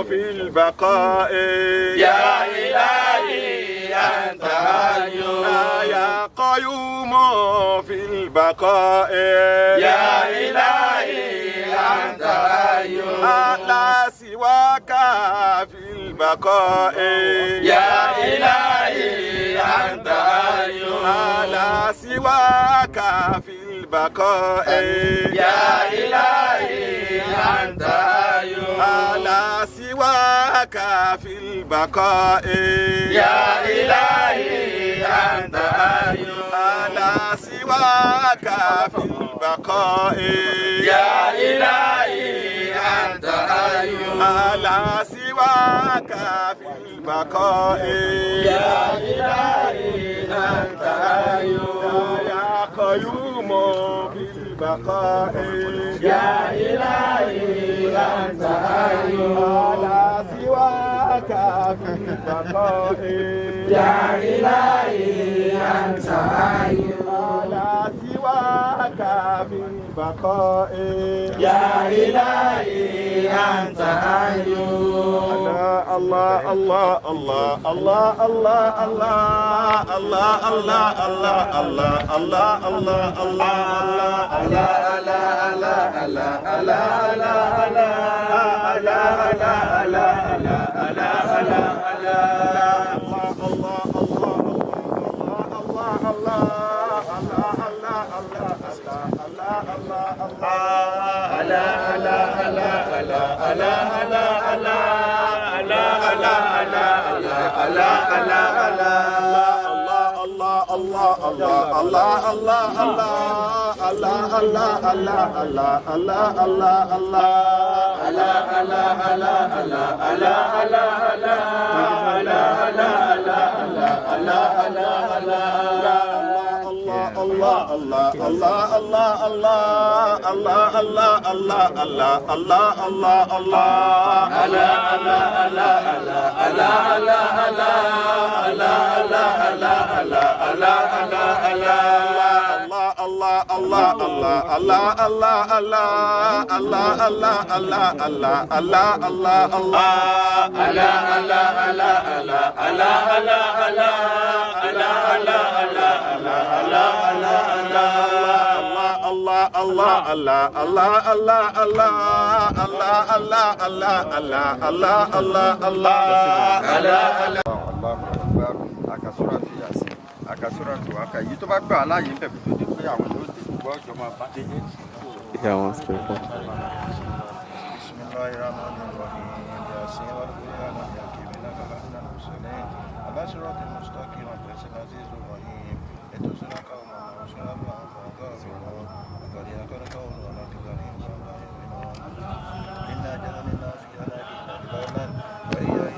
M: في البقاء يا إلهي أنت حي يا قيوم في البقاء يا إلهي أنت حي على سواك في البقاء يا إلهي أنت حي على سواك في البقاء يا إلهي أنت حي على سواك في البقاء يا إلهي أنت حي على سواك في البقاء يا إلهي أنت حي على سواك في البقاء يا إلهي أنت حي يا قيوم في البقاء يا إلهي أنت حي على سواك في البقاء يا إلهي أنت حي على سواك في البقاء يا إلهي أنت حي الله الله الله الله الله الله الله الله الله الله الله الله
I: Èyí tó bá gbà láàyè ń bẹ̀rẹ̀ tó dé pé àwọn yóò dé gbogbo ọjọ́ máa bá dé.
N: Yeah, one step up.
I: Bismillahirrahmanirrahim.
N: الياسين والقرآن الحكيم إنك لمن المرسلين على صراط مستقيم وأنت العزيز الرحيم لتنصر قوما ونصر الله فغافرون وقد يكون قول ولا تكلم ولا يؤمنون إنا جعلنا في أناكنا كتابا وهي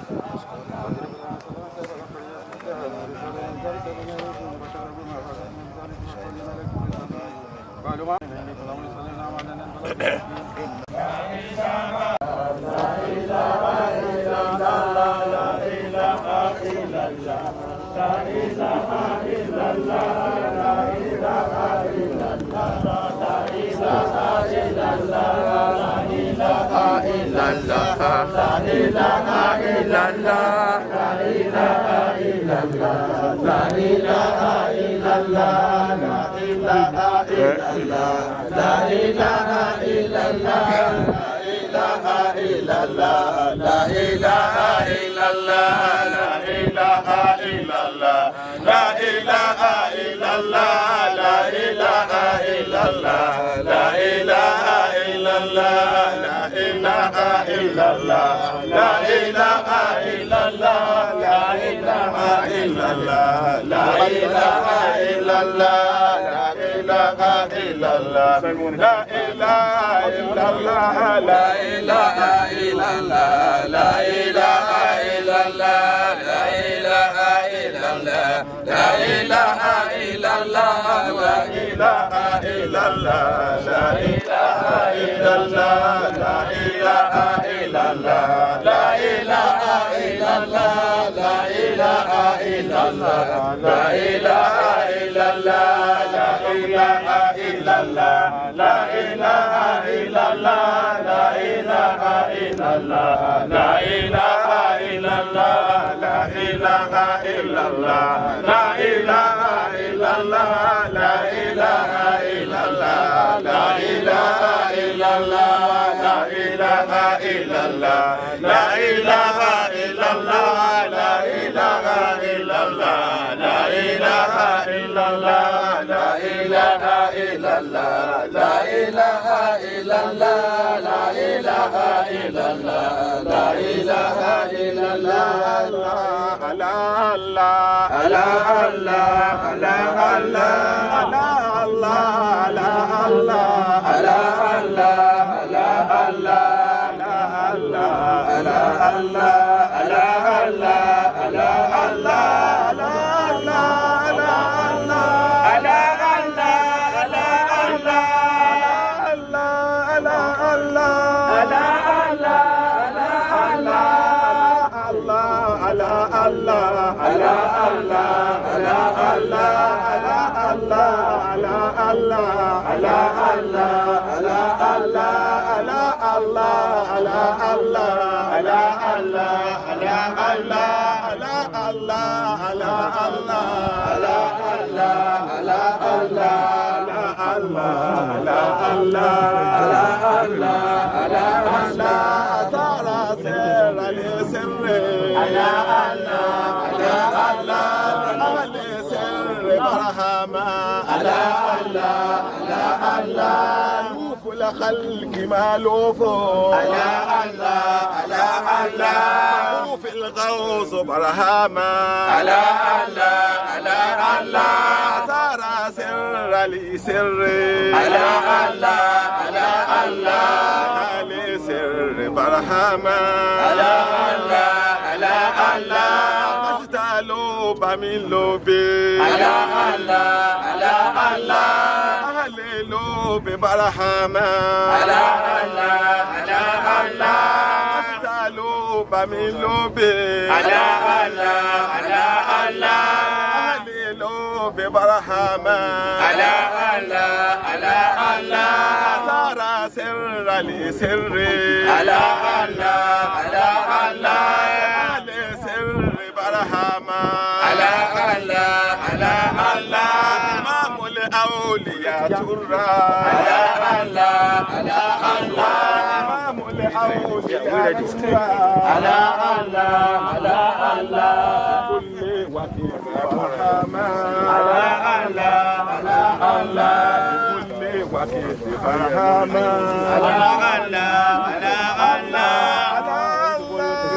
N: إلى
M: خلق مالوفو ألا الله ألا الله في الغوص برهاما ألا الله ألا الله صار سر لي سر ألا الله ألا الله لي سر برهاما ألا الله ألا الله استالو بميلو بي ألا الله ألا الله ببرهاما على الله على الله تعالوا بميلو بي على الله على الله ميلو ببرهاما على الله على الله ترى سر لي سري على الله على الله سر برهاما على الله على الله الأولياء ترى على الله على الله إمام الأولياء ترى على الله على الله كل وكيل برهاما على الله على الله كل وكيل برهاما على الله على الله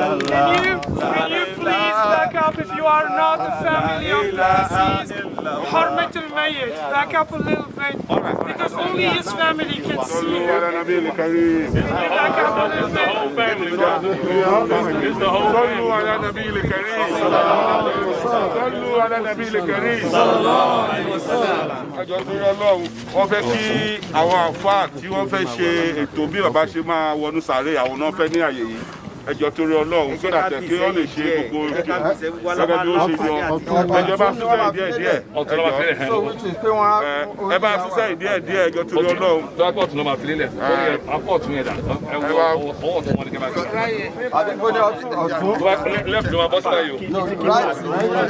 O: Can you please back up if you are not a family of the deceased? Hormat al-Mayyit, back up a little bit because only his family can see you. Back up a little bit. It's the whole family.
M: Wọ́n fẹ́ kí àwọn àfáà tí wọ́n fẹ́ ṣe ètò bí bàbá ṣe máa wọnú sàárè àwọn náà fẹ́ ní àyè yìí ẹjọ́ torí Ọlọ́run sódà tẹ̀ kí wọ́n lè ṣe gbogbo gẹ́gẹ́ bí ó ṣe yọ ẹjọ́ bá súnṣẹ́ díẹ̀ ẹ bá súnṣẹ́ díẹ̀ ẹjọ́ torí Ọlọ́run.
D: dọ́kọ̀ tún ló máa fi lélẹ̀ apọ̀ tún yẹn dà ọwọ́ tún wọn ni kẹ́ máa gbé. left ló máa bọ́ sílẹ̀ yìí o.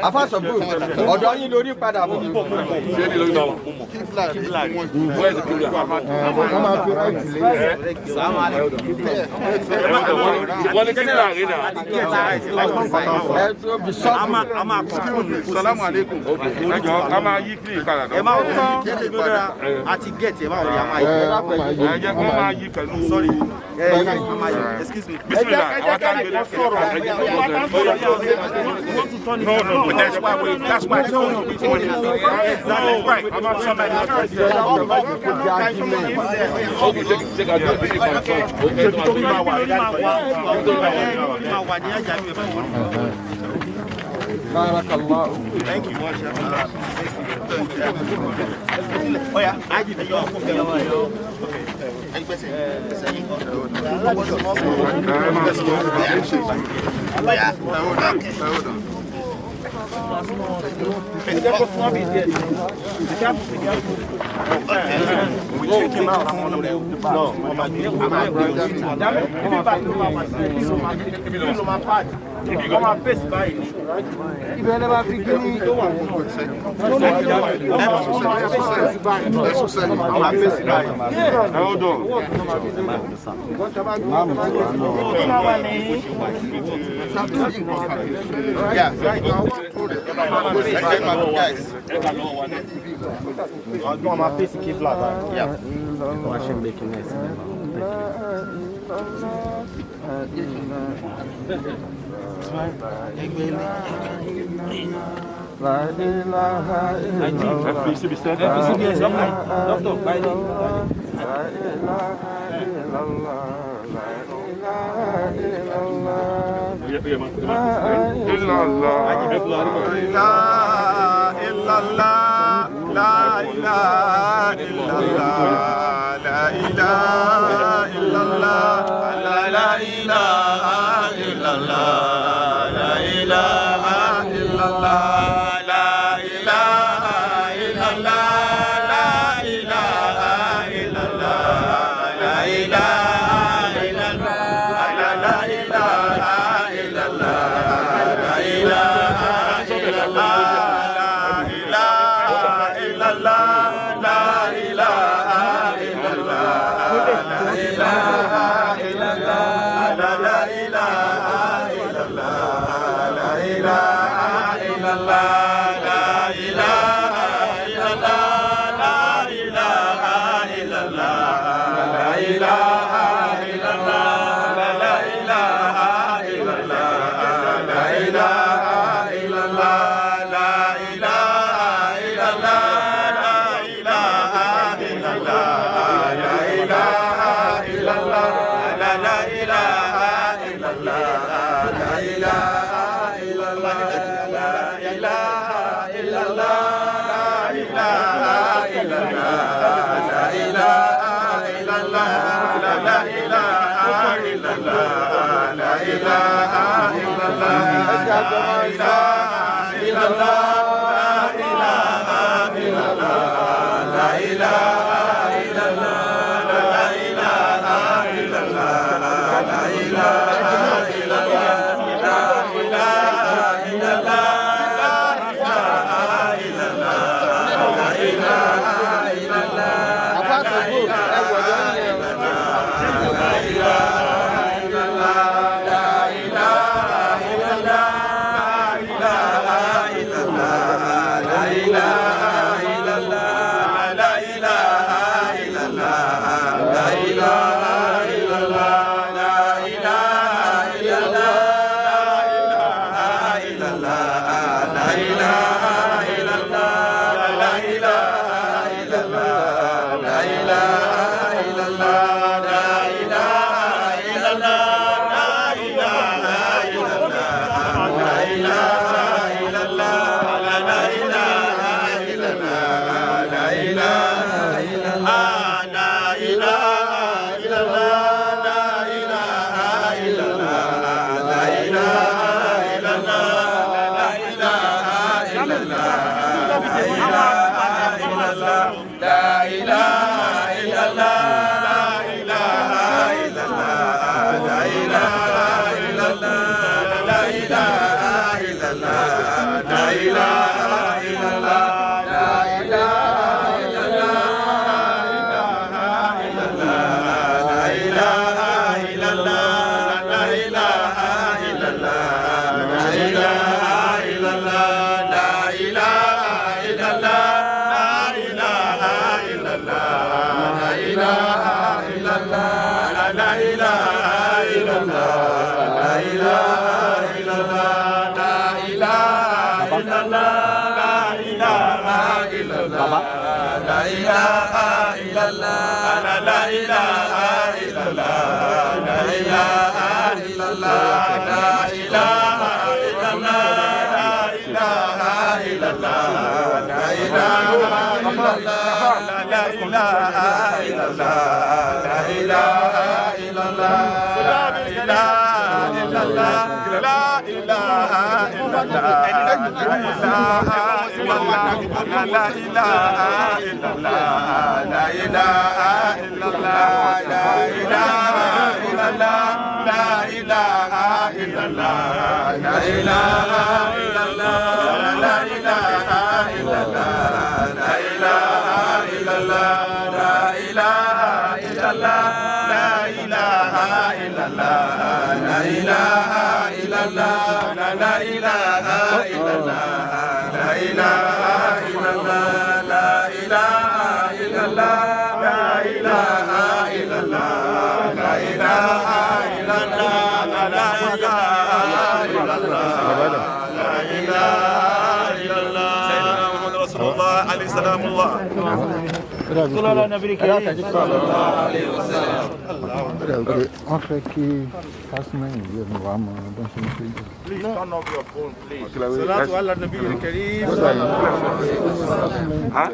I: Afásọ̀bù ọ̀dọ́ yín lórí padà bọ̀.
M: Salamu alaikum. Ẹjọ́ ká máa yí kí ìkàrà náà.
I: Ẹ máa wọ́n àti gẹ̀ẹ́tì ẹ máa wọlé àmà yìí.
M: Ẹ jẹ́ kó máa yí pẹ̀lú sọ́rí.
I: Excuse me.
M: Bismillah, àwọn akágbé lè sọ̀rọ̀. No, that's why we right. I'm not somebody
I: Barakallah.
M: Thank you.
I: Oh yeah, I give you.
H: check him out. No, hold on. Yeah, I'll go on my face and keep flat. Yeah. I should make it nice.
M: La
C: Wọ́n fẹ́ kí kásímẹ́yìn yẹn ní wàá mọ ọdún ṣe ń ṣe jù.
M: Please turn off your phone, please.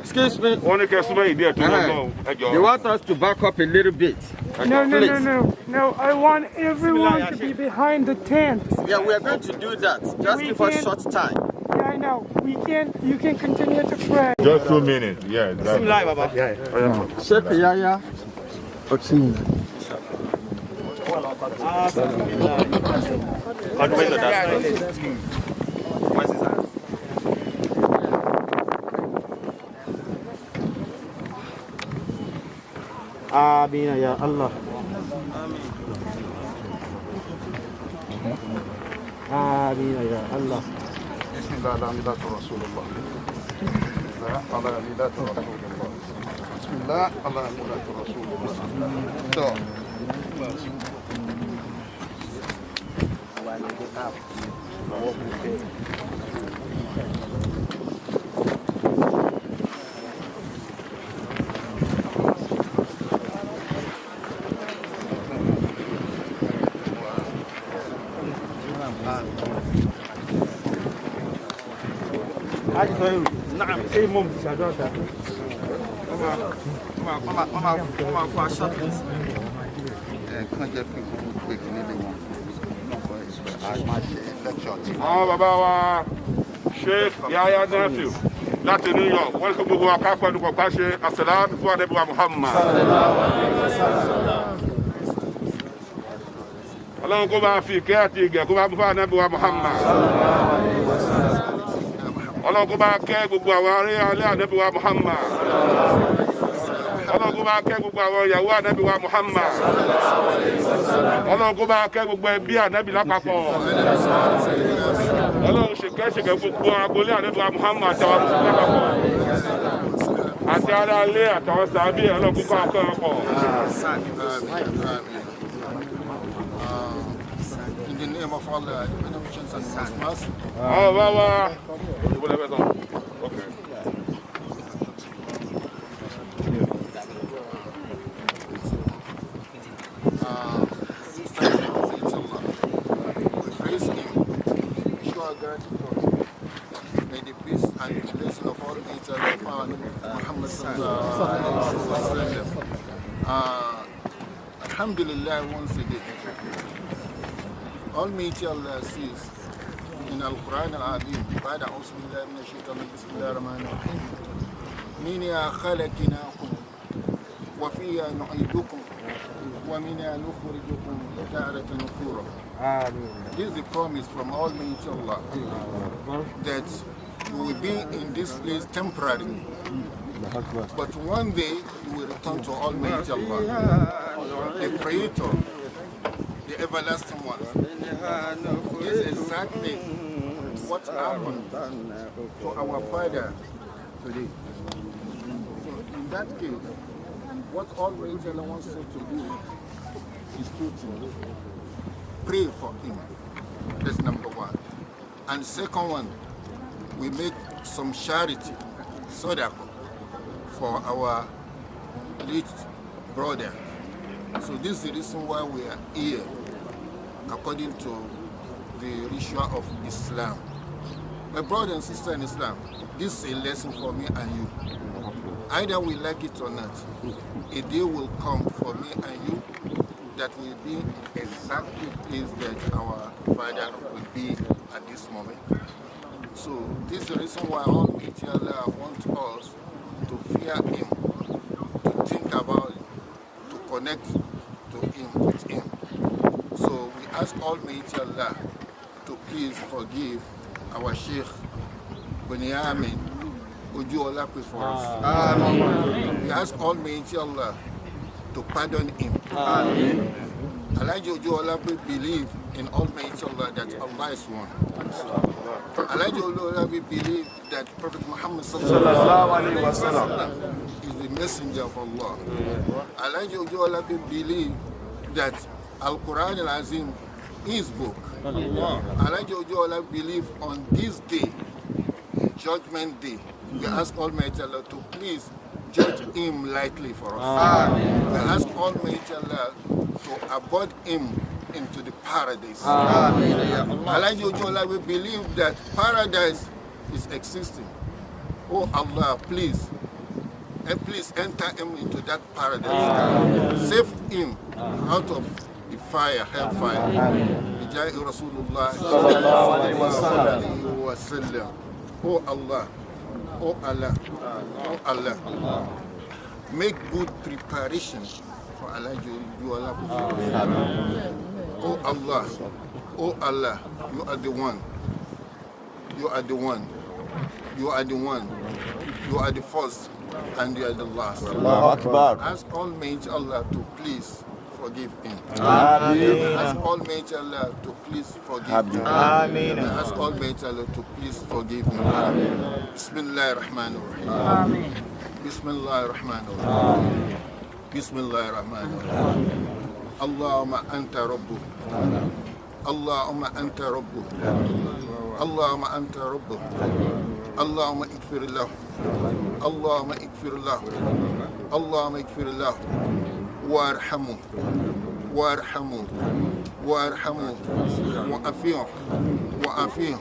I: Excuse me.
M: Wọ́n ní kẹ́ súnmọ́ ìdí ẹ̀ tó lọ́wọ́ ẹjọ́.
I: You want us to back up a little bit?
O: No, I want everyone to be behind the tent.
I: Yeah, we are going to do that. Just give us short time.
O: Yeah, I know. You can continue to pray.
M: Just 2 minutes, yeah.
I: Sheikh Yaya.
H: Amin ya Allah. Amin ya Allah.
C: Bismillah alhamdulillah Rasulullah. Alhamdulillah Rasulullah. Bismillah alhamdulillah Rasulullah.
H: نعم اي ممتاز هذا ما فيها شرط
C: Kàn jẹ́ kí gbogbo pé kí nílé wọn náà kọ́ ẹ̀sùn máa ṣe lẹ́kṣọ̀ tí.
M: Àwọn bàbá wa Sheikh Yahya Nafiu láti New York wọ́n kí gbogbo wa ká pẹ̀lú kọ̀ọ̀ká ṣe àṣàlátù fún Ànábì wa Muhammad. Ọlọ́run kó máa fi ìkẹ́ àti ìgẹ̀ kó máa mú fún Ànábì wa Muhammad. Ọlọ́run kó máa kẹ́ gbogbo àwọn alẹ́ Ànábì wa Muhammad. Ọlọ́run kó máa kẹ́ gbogbo àwọn ìyàwó Ànábì wa Muhammad. Ọlọ́run kó máa kẹ́ gbogbo ẹbí Ànábì lápapọ̀. Ọlọ́run ṣèkẹ́ gbogbo agbolé Ànábì wa Muhammad àtàwọn mùsùlùmí lápapọ̀. Àti ará ilé àtàwọn sàábì Ọlọ́run kó kọ́ ọkọ̀ ọkọ̀.
C: In the name of Allah, the benefactions and His mercy.
M: Oh, wow. Okay.
C: We praise Him, show our gratitude. May the peace and the blessing of all nature upon Muhammad sallallahu alaihi wasallam. Alhamdulillah, once again. Almighty Allah says in Al-Quran Al-Azim, بعد أعوذ بالله من الشيطان بسم الله الرحمن الرحيم منها خلقناكم وفيها نعيدكم ومنها نخرجكم تارة أخرى. This is the promise from Almighty Allah that we will be in this place temporarily, but one day we will return to Almighty Allah, the Creator, the Everlasting One. This is exactly what happened to our father today. So in that case, what Almighty Allah wants us to do is to pray for him. That's number one. And second one, we make some charity, sadaqah, for our late brother. So this is the reason why we are here, according to the ritual of Islam. My brother and sister in Islam, this is a lesson for me and you. Either we like it or not, a day will come for me and you that will be exactly place that our Father will be at this moment. So this is the reason why Almighty Allah wants us to fear Him, to think about it, to connect to Him with Him. So we ask Almighty Allah to please forgive our Sheikh Bunyamin Ojuolape for us. Amen. We ask Almighty Allah to pardon him. Amen. Alhaji Ojuolape believe in Almighty Allah that Allah is one. Alhaji Ojuolape believe that Prophet Muhammad sallallahu alaihi wasallam is the messenger of Allah. Alhaji Ojuolape believe that Al-Quran al-Azim is book. Alhaji Ojuolape believe on this day, Judgment Day, we ask Almighty Allah to please judge him lightly for us. Amen. We ask Almighty Allah to abort him into the paradise. Alhaji Ojuolape believe that paradise is existing. Oh Allah, please, and please enter him into that paradise. Amen. Save him out of the fire, hellfire. Bijai Rasulullah sallallahu alaihi wasallam. Oh Allah, oh Allah, oh Allah, make good preparation for Alhaji Ojuolape. Oh Allah, oh Allah, you are the one. You are the one. You are the one. You are the first and you are the last. Ask Almighty Allah to please forgive him. Amen. Ask Almighty Allah to please forgive him. Amen. Ask Almighty Allah to please forgive him. Amen. Bismillahir Rahmanir Rahim. Amen. Bismillahir Rahmanir Rahim. Bismillahir Rahmanir Rahim. Allahumma anta rabbuh. Allahumma anta rabbuh. Allahumma anta rabbuh. Allahumma ighfir lahu. Allahumma ighfir lahu. Allahumma ighfir lahu. وارحمه وارحمه وارحمه وأفيه وأفيه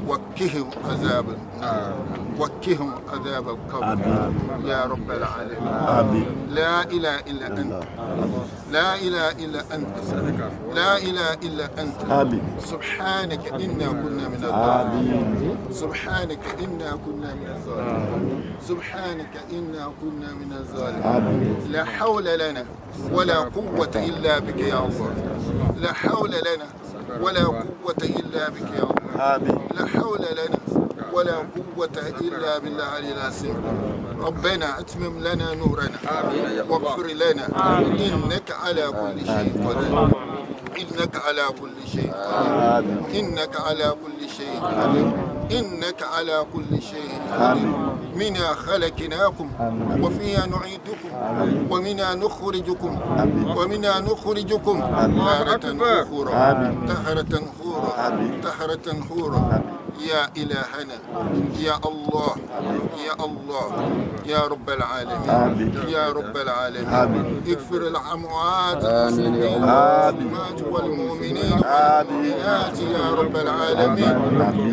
C: وكهم عذاب النار وكهم عذاب القبر يا رب العالمين. لا إله إلا أنت لا إله إلا أنت لا إله إلا أنت سبحانك إنا كنا من الظالمين سبحانك إنا كنا من الظالمين سبحانك إنا كنا من الظالمين. لا حول لنا ولا قوة إلا بك يا الله. لا حول لنا ولا قوة إلا بك يا الله. لا حول لنا ولا قوة إلا بالله العلي العظيم. ربنا أتمم لنا نورنا واغفر لنا إنك على كل شيء قدير. إنك على كل شيء قدير. إنك على كل شيء قدير. إنك على كل شيء قدير. منها خلقناكم وفيها نعيدكم ومنها نخرجكم تارة أخرى تهرة أخرى تهرة أخرى. يا إلهنا يا الله يا الله يا رب العالمين يا رب العالمين. اغفر الأموات والمسلمات والمؤمنين والمؤمنات يا رب العالمين.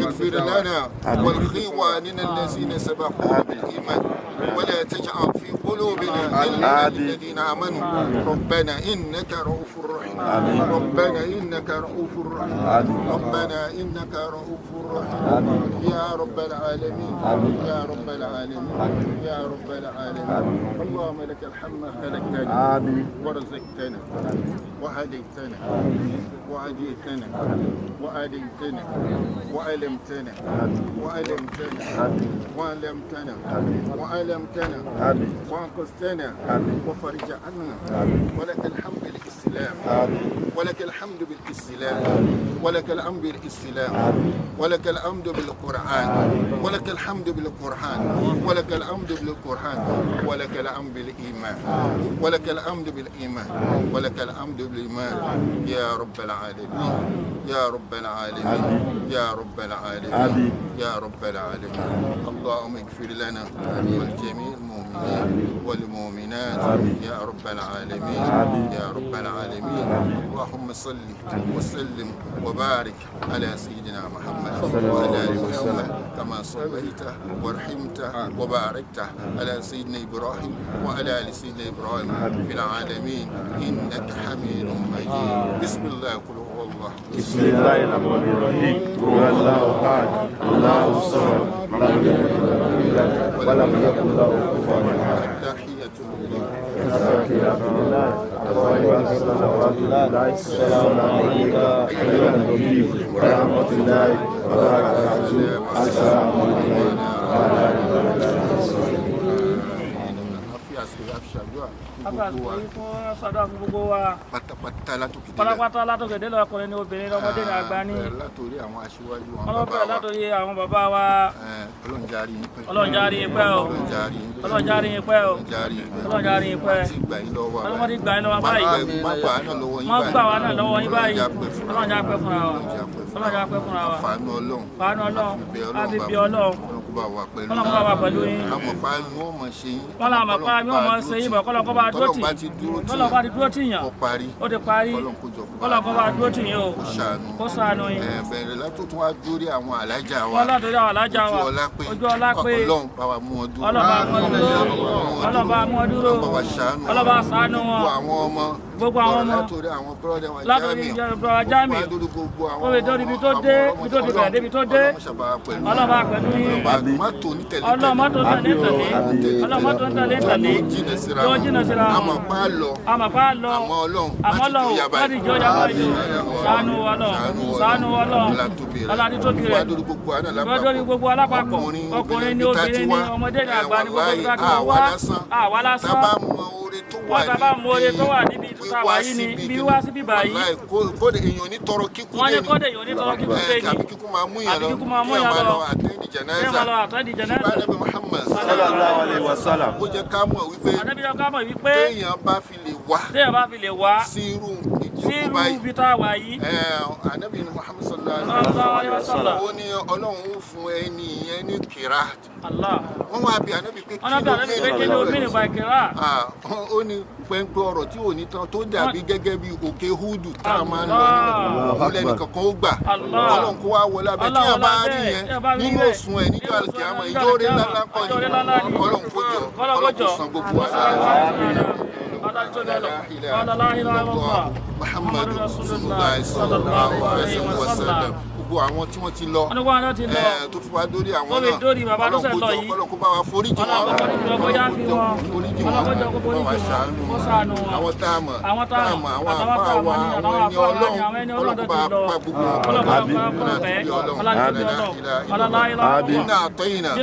C: اغفر لنا والخواننا الذين سبقوا بالإيمان ولا تجعل في قلوبنا غلا للذين آمنوا. ربنا إنك رؤوف رحيم. ربنا إنك رؤوف رحيم. ربنا إنك رؤوف رحيم. يا رب العالمين يا رب العالمين يا رب العالمين. اللهم لك الحمد خلقتنا ورزقتنا وهديتنا وعديتنا وآليتنا وألمتنا وألمتنا وألمتنا وألمتنا وأنقذتنا وفرج عنا. ولك الحمد بالإسلام ولك الحمد بالإسلام ولك الحمد بالإسلام ولك الحمد بالقرآن ولك الحمد بالقرآن ولك الحمد بالقرآن ولك الحمد بالإيمان ولك الحمد بالإيمان ولك الحمد بالإيمان. يا رب العالمين يا رب العالمين يا رب العالمين يا رب العالمين. اللهم اغفر لنا ولجميع المؤمنين المؤمنين والمؤمنات يا رب العالمين يا رب العالمين. اللهم صل وسلم وبارك على سيدنا محمد وعلى آل محمد كما صليت ورحمت وباركت على سيدنا إبراهيم وعلى آل سيدنا إبراهيم في العالمين إنك حميد مجيد. بسم الله قل هو الله.
P: بسم الله الرحمن الرحيم. هو الله أحد الله الصمد لم يلد ولم يكن له كفوا أحد.
C: تحية
P: السلام عليك أيها النبي ورحمة الله وبركاته. السلام عليكم وعلى
Q: pátápátá látòkè dé lọkùnrin ní obìnrin lọmọdé ní àgbà ní
C: látòrí àwọn aṣíwájú
Q: ọlọ́pàá látòrí àwọn bàbá wa
C: ọlọ́njárí
Q: yín pẹ́ o ọlọ́njárí yín pẹ́ o ọlọ́njárí yín pẹ́ ọlọ́mọdé gbà yín lọ́wọ́ báyìí wọ́n gbà wá náà lọ́wọ́ yín báyìí ọlọ́njà pẹ́ fúnra wa ọlọ́njà pẹ́ fúnra wa fàánù ọlọ́run àbíbí ọlọ́run ọlọ́run bá wà pẹ̀lú yín wọ́n làwọn àpá mi wọ́n mọ̀ ṣe yín bọ̀ kọ́lọ́kọ́ bá dúró tì kọ́lọ́kọ́ bá ti dúró tì yàn ó ti parí kọ́lọ́kọ́ bá dúró tì yín o kó ṣàánú yín.
C: bẹ̀rẹ̀ látòtún wá dórí àwọn alájà wa
Q: wọ́n látòrí àwọn alájà wa ojú ọlá pé
C: ọlọ́run bá wa mú ọ dúró
Q: ọlọ́run bá mú ọ dúró ọlọ́run bá ṣàánú wọn gbogbo àwọn ọmọ látòrí ìjọba jámì ó lè dórí ibi tó dé ibi tó ti bẹ̀rẹ̀ débi tó dé ọlọ́ba pẹ̀lú yín ọlọ́mọ́tò ń tẹ̀lé ọlọ́mọ́tò ń tẹ̀lé tó jìnà síra àmọ̀pá lọ àmọ́ ọlọ́run wọ́n ti jọ yàrá yìí ṣàánú ọlọ́run ọlọ́dí tó bí rẹ̀ lọ́dọ́rí gbogbo alápapọ̀ ọkùnrin ní obìnrin ní ọmọdé ní àgbà ní gbogbo ìgbà tó wá àwa lásán wọ́n sábà mọ oore tó wà níbi ìtura wáyé ni bí wá sí bíbá yìí.
C: kóde èèyàn ní tọrọ kíkú
Q: wọ́n ní kóde èèyàn ní tọrọ kíkú lẹ́yìn
C: àbí kíkú máa mú yàn lọ
Q: kí ẹ máa lọ àtẹ́ndì jẹ̀nẹ́sà.
C: Ànábì Muhammad
P: sallallahu alaihi wasallam.
C: ó jẹ́ ká mọ̀ wípé téèyàn bá fi lè wá sí irú
Q: ibi tá a wà yìí.
C: Ànábì Muhammad sallallahu alaihi wasallam ó ní ọlọ́run ó fún ẹni yẹn ní kìrá. wọ́n wá bí Ànábì pé kí ló ó ní pẹ́ńpẹ́ ọ̀rọ̀ tí ò ní tán tó dàbí gẹ́gẹ́ bí òkè húdù tá a máa ń lọ nínú lẹ́nu kankan ó gbà ọlọ́run kó wá wọlé abẹ́ tí wọ́n bá rí yẹn nínú òsùn ẹ̀ níjọ́ àlùkìyámà ìjọ́rè ńlá kọ́ ni ọlọ́run kó jọ ọlọ́run kó san gbogbo Muhammadu Rasulullah sallallahu alaihi wasallam gbogbo àwọn tí wọ́n ti lọ tó fi wá dórí àwọn náà ọlọ́run kó bá wa foríjì wọn bá wa ṣàánú àwọn táàmù àwọn àpá wa àwọn ẹni ọlọ́run kó bá pa gbogbo ọlọ́run náà àtọ́yìn náà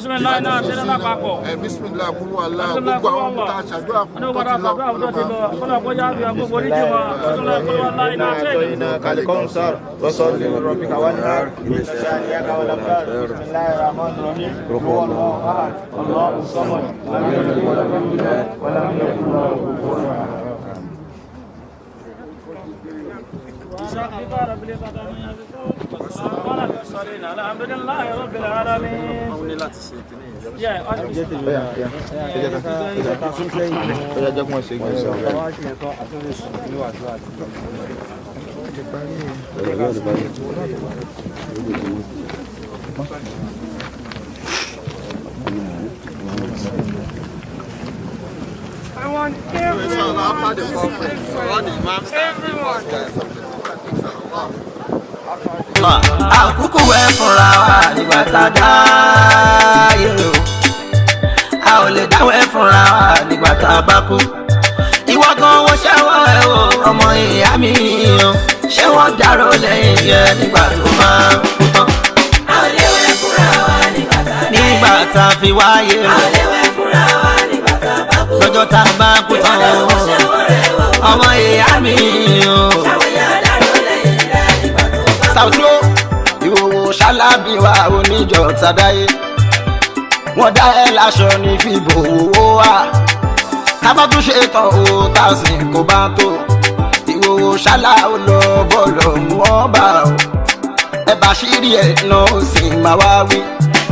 C: bismillah kúrú àlá gbogbo àwọn ọmọ tá a ṣàdúrà fún tó ti lọ
P: إن شانئك والأبرار بسم الله الرحمن الرحيم هو الله أحد الله الصمد لم يلد ولم يولد ولم يكن له كفوا أحد.
Q: الحمد لله رب العالمين.
O: I want everyone
L: àkúkú ẹ fúnra wa nígbà tá a dáyé o a ò lè dáwọ́ ẹ fúnra wa nígbà tá a bá kú ìwọ gan wọ́n ṣẹ́wọ́ ẹ o ọmọ ìyá mi o ṣé wọ́n dárò lẹ́yìn yẹ nígbà tó máa kú tán.
B: a ò lè wẹ̀ fúnra wa nígbà tá a dáyé
L: nígbà tá a fi wáyé o
B: a ò lè wẹ̀ fúnra wa nígbà tá a bá kú
L: lọ́jọ́ tá a bá kú tán o ọmọ ìyá mi o
B: ṣàwọn yà dárò lẹ́yìn yẹ nígbà tó bá kú.
L: Sàwùtò ìwòwò ṣálábì wa oníjọ tàdáyé wọ́n dá ẹ láṣọ ní fìbò owó wa tábàtún ṣe tán o tàṣìn kò bá tó ìwòwò ṣálá ó lọ bọ́ọ̀lù wọn bá o ẹ bàṣírí ẹ náà ó sì máa wá wí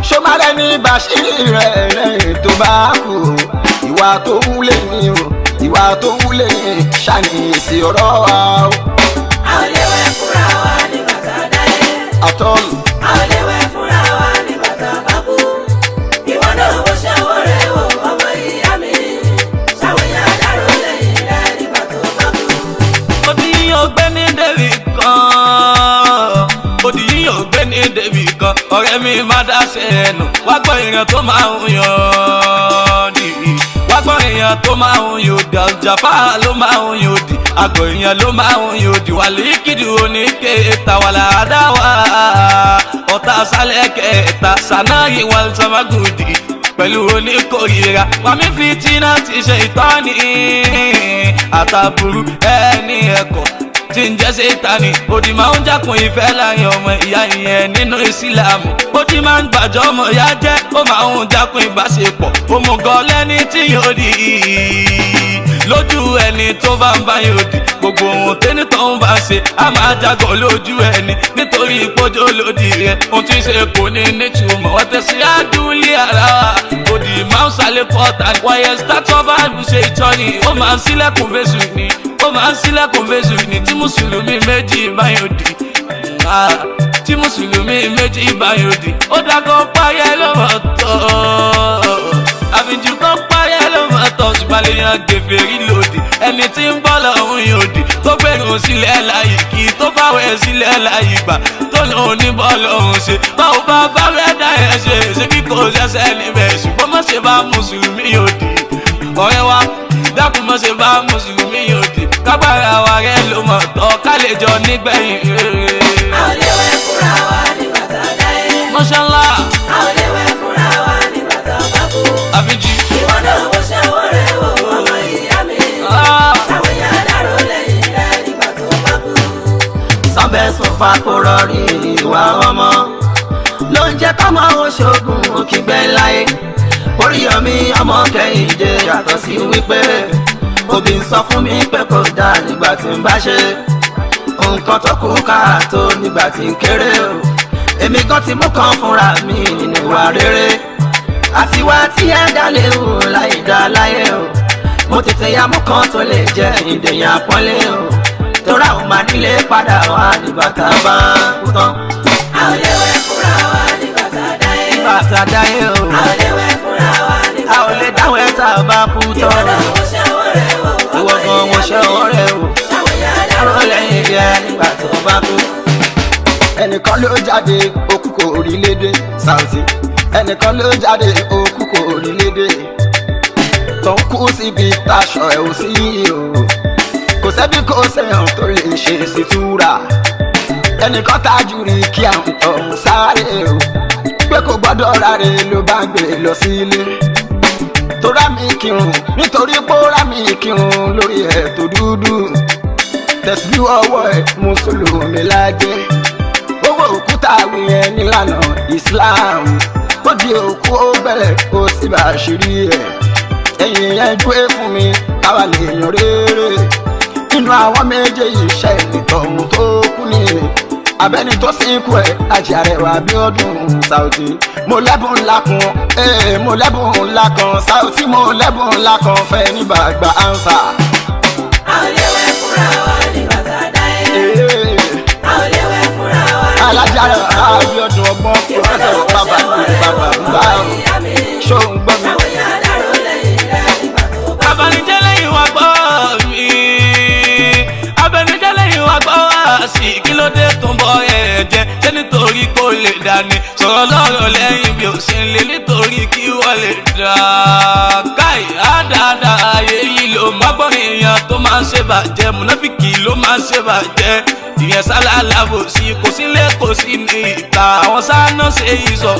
L: ṣọmọdé ní bàṣírí rẹ lẹ́yìn tó bá kú ìwà tó wúlé ní o ìwà tó wúlé ní ṣàní èsì ọ̀rọ̀ wa o.
B: a ò lè wẹ̀ fúnra wa nígbà tá a dáyé.
L: àtọ́lù.
B: a ò lè wẹ̀ fúnra wa nígbà tá a bá kú. ìwọ náà wo ṣe ọwọ́ rẹ wò ọmọ ìyá mi. ṣàwòyà dárò lẹ́yìn rẹ nígbà tó bá kú.
A: odi yíyan gbé ní débì kan odi yíyan gbé ní débì kan ọ̀rẹ́ mi má dá ṣe ẹnu wá gbọ́ ìrìn tó máa ń yan nìyí wá gbọ́ èèyàn tó máa ń yòdì àjàfà ló máa ń yòdì àgọ̀ èèyàn ló máa ń yòdì wà líkìdì oníkẹta wà láàdáwà ọ̀tá sálẹ̀ kẹta sànáyì wà sàmágùdì pẹ̀lú oníkòyìíra wàmí fìtínà ti ṣe ìtọ́ni àtàbùrú ẹni ẹ̀kọ́ tí ń jẹ́ sẹ́tánì òdì máa ń jákun ìfẹ́ láàrin ọmọ ìyá ìyẹn nínú ìsìlámù òdì máa ń gbàjọ́ ọmọ ìyá jẹ́ ó máa ń jákun ìbáṣepọ̀ òmùgọ̀ lẹ́ni tí yóò di lójú ẹni tó bá ń bá yóò di gbogbo ohun tẹ́ni tó ń bá ṣe á máa jágọ̀ lójú ẹni nítorí ìpọ́jọ́ lòdì rẹ̀ ohun tí ń ṣe kò ní nítumọ̀ wọ́n tẹ̀sí àdúlé ara wa òdì máa ń sálẹ̀ pọ́ta wáyé start-up bible ṣe ìtọ́ni ó máa ń sílẹ̀kùn fésù ni ó máa ń sílẹ̀kùn fésù ni tí mùsùlùmí méjì báyọ̀ di tí mùsùlùmí méjì báyọ̀ di ó dákọ̀ páyẹ́ lọ́wọ́ tọ́ àfijù kan páyẹ́ lọ́wọ́ tọ́ ṣùgbọ́n lè yan gèfèrí lòdì ẹni tí ń bọ́ lọ́hún yòdì tó gbẹ̀rún sílẹ̀ láyé kí tó fáwẹ̀ sílẹ̀ láyé gbà tó lòun ní bọ́ lọ́hún ṣe báwo bá bá rẹ̀ dá ẹ̀ ṣe kí kò ṣẹ̀ṣẹ̀ níbẹ̀ ṣùgbọ́n má ṣe bá mùsùlùmí yòdì ọ̀rẹ́ wa dákun má ṣe bá mùsùlùmí yòdì kágbára wa rẹ̀ ló mọ̀ tọ́ ká lè jọ nígbẹ̀yìn rere.
B: a ò lè wẹ̀ fúnra wa nígbà tá a dáyé.
A: mọ́ṣálá.
B: a ò lè wẹ̀ fúnra wa nígbà tá a bá kú.
A: àfijì.
B: ìwọ náà wo ṣe ọwọ́ rẹ wò ọmọ ìyá mi. ṣàwòyà dárò lẹ́yìn rẹ nígbà tó bá kú.
L: sábẹ́ sọ́fà kò rọrí ìwà ọmọ ló ń jẹ́ kọ́mọ oṣoògùn òkìgbẹ́ láyé Oríyọ̀mí ọmọ Kẹ́hìndé yàtọ̀ sí wípé òbí ń sọ fún mi pé kò dáa nígbà tí ń bá ṣe nǹkan tó kù káàtó nígbà tí ń kéré o èmi kan ti mú kan fúnra mi nínú ìwà rere àti wá tí ẹ dá léwu láì dá láyé o mo tètè ya mú kan tó lè jẹ ìdèyàn àpọ́nlé o tóra ò máa nílé padà wá nígbà tá a bá kú tán.
B: a ò lè wẹ̀ fúnra wa nígbà tá a dáyé.
L: nígbà tá a dáyé o.
B: a ò lè wẹ̀ fúnra wa nígbà
L: a ò lè dáwọ́ ẹ̀ tá a bá kú tán.
B: ìwọ náà wo ṣe ọwọ́ rẹ wò
L: ìwọ gan mo ṣe ọwọ́ rẹ o.
B: ṣàwòyà dárò
L: lẹ́yìn rẹ nígbà tó bá kú. ẹnìkan ló jáde òkú kò rí lédè Saoty ẹnìkan ló jáde òkú kò rí lédè tó ń kú síbi táṣọ ẹ̀ ò sí o kò sẹ́bí kò sẹ́yàn tó lè ṣe ìsìtúra ẹnìkan tájú rí kí àwọn tọ̀hún sáré o pé kò gbọ́dọ̀ ráre ló bá gbé lọ sílé tó rá mi kírun nítorí pé ó rá mi kírun lórí ẹ̀ tó dúdú tẹ̀síbí ọwọ́ ẹ̀ mùsùlùmí lájẹ́ owó òkúta wíyẹn nílànà Islam ó di òkú ó bẹ̀rẹ̀ ó sì bá ṣírí ẹ̀ ẹ̀yìn yẹn dúé fún mi káwa lè yan rere nínú àwọn méjèèjì iṣẹ́ ìtọ̀hún tó kú ní abẹ́ni tó sìnkú ẹ̀ Àjàrẹwà Abíọ́dún Saoty mo lẹ́bùn ńlá kan mo lẹ́bùn ńlá kan Saoty mo lẹ́bùn ńlá kan fẹ́ ní bàgbà ánsà.
B: a ò lè wẹ̀ fúnra wa nígbà tá a dáyé. a ò lè wẹ̀ fúnra wa nígbà tá a dáyé.
L: Alájàrẹwà Abíọ́dún ọgbọ́n pòfẹ́sọ̀ bàbá bàbá ṣó ń gbọ́ mi.
B: ṣàwòyà dárò lẹ́yìn rẹ nígbà tó bá kú.
A: abanijẹ́ lẹ́yìn wá gbọ́ mi abanijẹ́ lẹ́yìn wá gbọ́ wá sí kí ló dé tó ń bọ́ ẹ̀jẹ̀ ṣé nítorí kó lè dání sọ̀rọ̀ lọ́rọ̀ lẹ́yìn bí ó ṣe ń lé nítorí kí wọ́n lè dá káì àdáadáa ayé yìí ló má gbọ́ èèyàn tó máa ń ṣe bàjẹ́ múnáfíkì ló máa ń ṣe bàjẹ́ ìyẹn sálálà bò sí kò sílé kò sí ní ìta àwọn sáánà ṣe ìsọ̀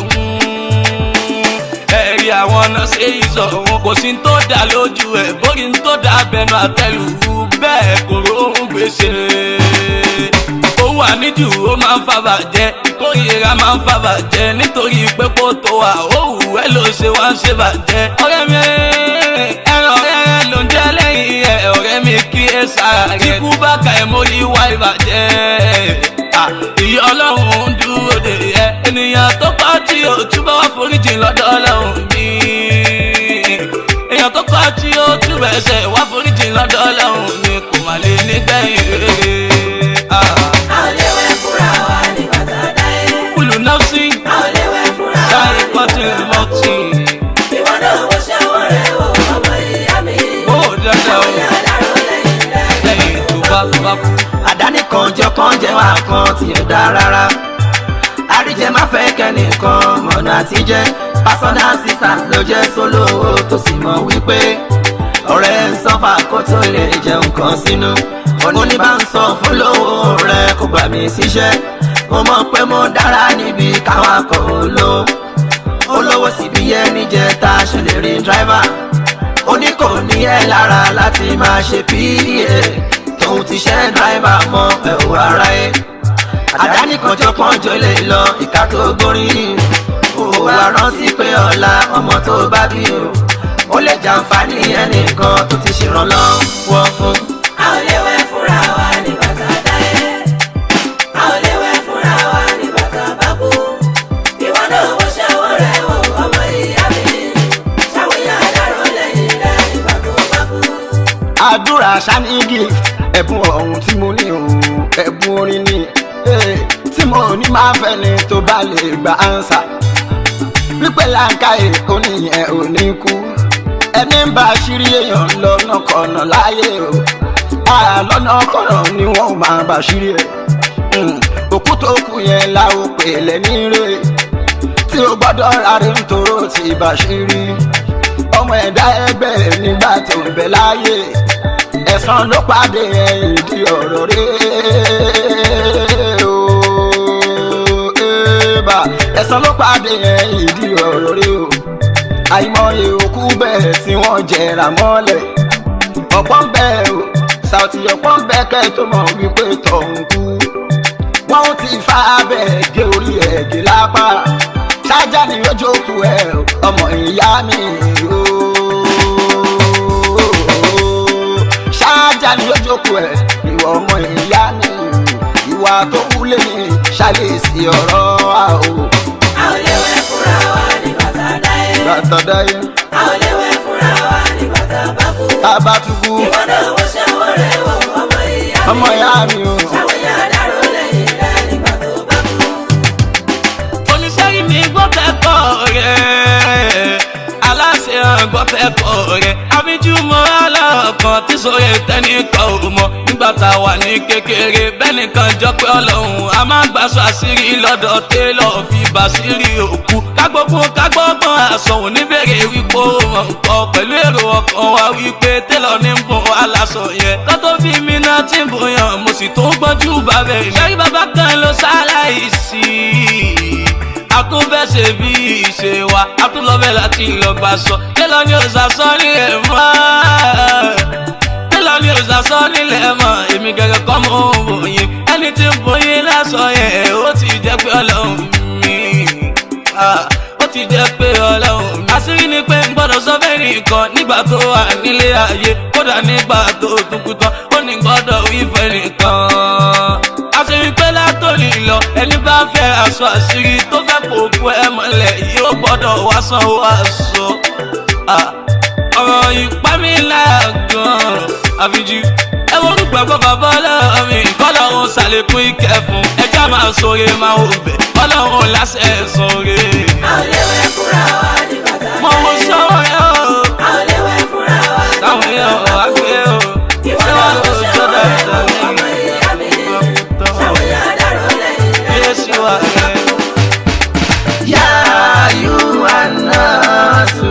A: ẹ̀rí àwọn náà ṣe ìsọ̀rọ̀ kò sí tó dá lójú ẹ̀ bórí tó dá bẹnu àtẹlù bẹ́ẹ̀ kò róhùn gbèsè. owó àníjù ó máa ń fa bàjẹ́ ìkórìíra máa ń fa bàjẹ́ nítorí pé kó tó wà òwú ẹ̀ ló ṣe wá ń ṣe bàjẹ́. ọ̀rẹ́ mi ẹran ọ̀rẹ́ rẹ ló ń jẹ́ lẹ́yìn ẹ̀ ọ̀rẹ́ mi kí ẹ sára rẹ̀ tí kú bá ka ẹ̀ mórí wá ìbàjẹ́. ìyá ọlọ́run ń dúró de ẹ ènìyàn tó kọ́ tí ò túbọ̀ wá foríjì lọ́dọ̀ ọlọ́run mi èèyàn tó kọ́ tí ó túbọ̀ ẹsẹ̀ wá foríjì lọ́dọ̀ ọlọ́run ni kò má lè nígbẹ̀yìn rere.
B: a ò lè wẹ̀ fúnra wa nígbà tá a dáyé.
A: kùlù náà sí.
B: a ò lè wẹ̀ fúnra wa
A: sáyé kọ́tì mọ́tì.
B: ìwọ náà mo ṣe wọ́n rẹ̀ o ọmọ ìyá mi.
A: ó dáadáa o lẹ́yìn tó bá kú.
L: àdáni kan jọ kan jẹ́ wá kan tí ò dá rárá. àríjẹ má fẹ́ kẹ́nìkan mọ̀nà àtijẹ́ personal assistant ló jẹ́ sólówó tó sì mọ̀ wípé ọ̀rẹ́ ń sọ́fà kó tó lè jẹun kan sínú. òní bá ń sọ fún lówó rẹ̀ kó gbà mí síṣẹ́. mo mọ̀ pé mo dára níbi káwọn akọ̀ olówó sì bí ẹni jẹ́ tá a ṣe lè rí dráìvà. oní kò ní ẹ lára láti máa ṣe PA tóun ti ṣe dráìvà mọ́ ẹ̀wù ara ẹ̀. àdáni kan jọ pọ́njọ lè lọ ìka tó gbóríyìn. ó wá rántí pé ọ̀la ọmọ tó bá bí o lè jàǹfààní ẹnìkan tó ti ṣèrànlọ́wọ́ fún.
B: a ò lè wẹ̀ fúnra wa nígbà tá a dáyé. a ò lè wẹ̀ fúnra wa nígbà tá a bá kú. ìwọ náà mo ṣe wọ́n rẹ̀ o ọmọ ìyá mi. ṣàwòyàn àdáró lẹ́yìn rẹ̀ nígbà tó bá kú.
L: àdúrà ṣáni gift ẹ̀bùn ọ̀hún tí mo ní òun ẹ̀bùn orin ni tí mo ní máa fẹ́ ni tó bá lè gba ánsà. wípé láǹkàyè oníyẹn ò ní kú. ẹni ń bá ṣírí èèyàn lọ́nà kọ̀nà láyé o. lọ́nà kọ̀nà ni wọ́n máa bá ṣírí ẹ̀. òkú tó kù yẹn la ó pè lẹ́ni rè. tí o gbọ́dọ̀ rárí nítorò tí bá ṣírí. ọmọ ẹ̀dá ẹgbẹ́ nígbà tó ń bẹ láyé. ẹ̀san ló pàdé ẹ̀yìn di ọ̀rọ̀ rẹ̀ o. ẹ̀san ló pàdé ẹ̀yìn di ọ̀rọ̀ rẹ̀ o. àìmọye òkú bẹ́ẹ̀ tí wọ́n jẹrà mọ́lẹ̀. ọ̀pọ̀ ń bẹ o Saoty ọ̀pọ̀ ń bẹ kẹ́ tó mọ̀ wípé tọ̀hún kú. wọ́n ti fa abẹ́ gé orí ẹ̀ gé lápá. ṣáájá ni ó jókòó ẹ̀ ọmọ ìyá mi o. ṣáájá ni ó jókòó ẹ̀ ìwọ ọmọ ìyá mi o. ìwà tó wúlé ní ṣàlèsì ọ̀rọ̀ a o.
B: a ò lè wẹ̀ fúnra wa nígbà tá a dáyé.
L: bàtà dáyé.
B: a ò lè wẹ̀ fúnra wa nígbà tá a bá kú.
L: tá a bá tún kú.
B: ìwọ náà mo ṣe wọ́n rẹ̀ o ọmọ ìyá mi.
L: ọmọ ìyá mi o.
B: ṣàwòyàn àdáró lẹ́yìn rẹ̀ nígbà tó bá kú.
A: oníṣẹ́ mi gbọ́ kẹ́kọ̀ọ́ rẹ̀ aláṣẹ gbọ́ kẹ́kọ̀ọ́ rẹ̀ àbíjú mọ́ aláàkàn tí sóye tẹ́nìkan ò mọ̀ nígbà tá a wà ní kékeré bẹ́ẹ̀ nìkan jọ pé ọlọ́run a máa ń gbàṣọ àṣírí lọ́dọ̀ télọ̀ fi bàṣírí òkú kágbọ́gbọ́n àsọ̀hún níbèrè wípé ó mọ̀ nǹkan pẹ̀lú èrò ọkàn wa wípé télọ̀ ní ń bùn aláṣọ yẹn lọ́tọ́ bí mi náà ti ń bùyàn mo sì tó ń gbọ́njú bàbẹ̀ ìṣẹ́rí bàbá kan ló ṣaláìsí àtúnfẹ́sẹ̀ bí ìṣe wa àtúnlọ́bẹ̀ láti lọ́gbà sọ télọ̀ ní òṣàṣọ nílẹ̀ mọ́ télọ̀ ní òṣàṣọ nílẹ̀ mọ́ èmi gẹ́gẹ́ kọ́ mọ́ òyìn ẹni tí ń bóyin lásọ yẹn ó ti jẹ́ pé ọlọ́run mi ó ti jẹ́ pé ọlọ́run mi. àṣírí ni pé ń gbọ́dọ̀ sọ fẹ́ nìkan nígbà tó wà nílé ayé kódà nígbà tó tukú tán ó ní gbọ́dọ̀ wí fẹ́ nìkan. àṣírí pé látòlì lọ ẹni bá fẹ́ aṣọ àṣírí tó fẹ́ pòkú ẹ mọ́lẹ̀ yóò gbọ́dọ̀ wá sanwó aṣọ. ọ̀rọ̀ ìpá mi láyà gan-an àfijú ẹ wọ́n rúgbà gbọ́ bàbá ọlọ́run mi kọ́lọ́run ṣàlékún ìkẹ́ fún ẹjọ́ máa sọ̀rọ̀ máa wò bẹ̀ ọlọ́run láṣẹ sọ̀rọ̀.
B: a ò lè wẹ̀ fúnra wa nígbà tá a dáyé.
A: mo mọ sọ́wọ́ ẹ o.
B: a ò lè wẹ̀ fúnra wa nígbà tá a
A: sáwọn èèyàn wá gbé o.
B: ìwọ náà mo ṣe wọ́n rẹ̀ o ọmọ ìyá mi. ṣàwòyàn àdáró lẹ́yìn rẹ̀.
A: yéésù wa rẹ̀.
L: yá ayú anáṣu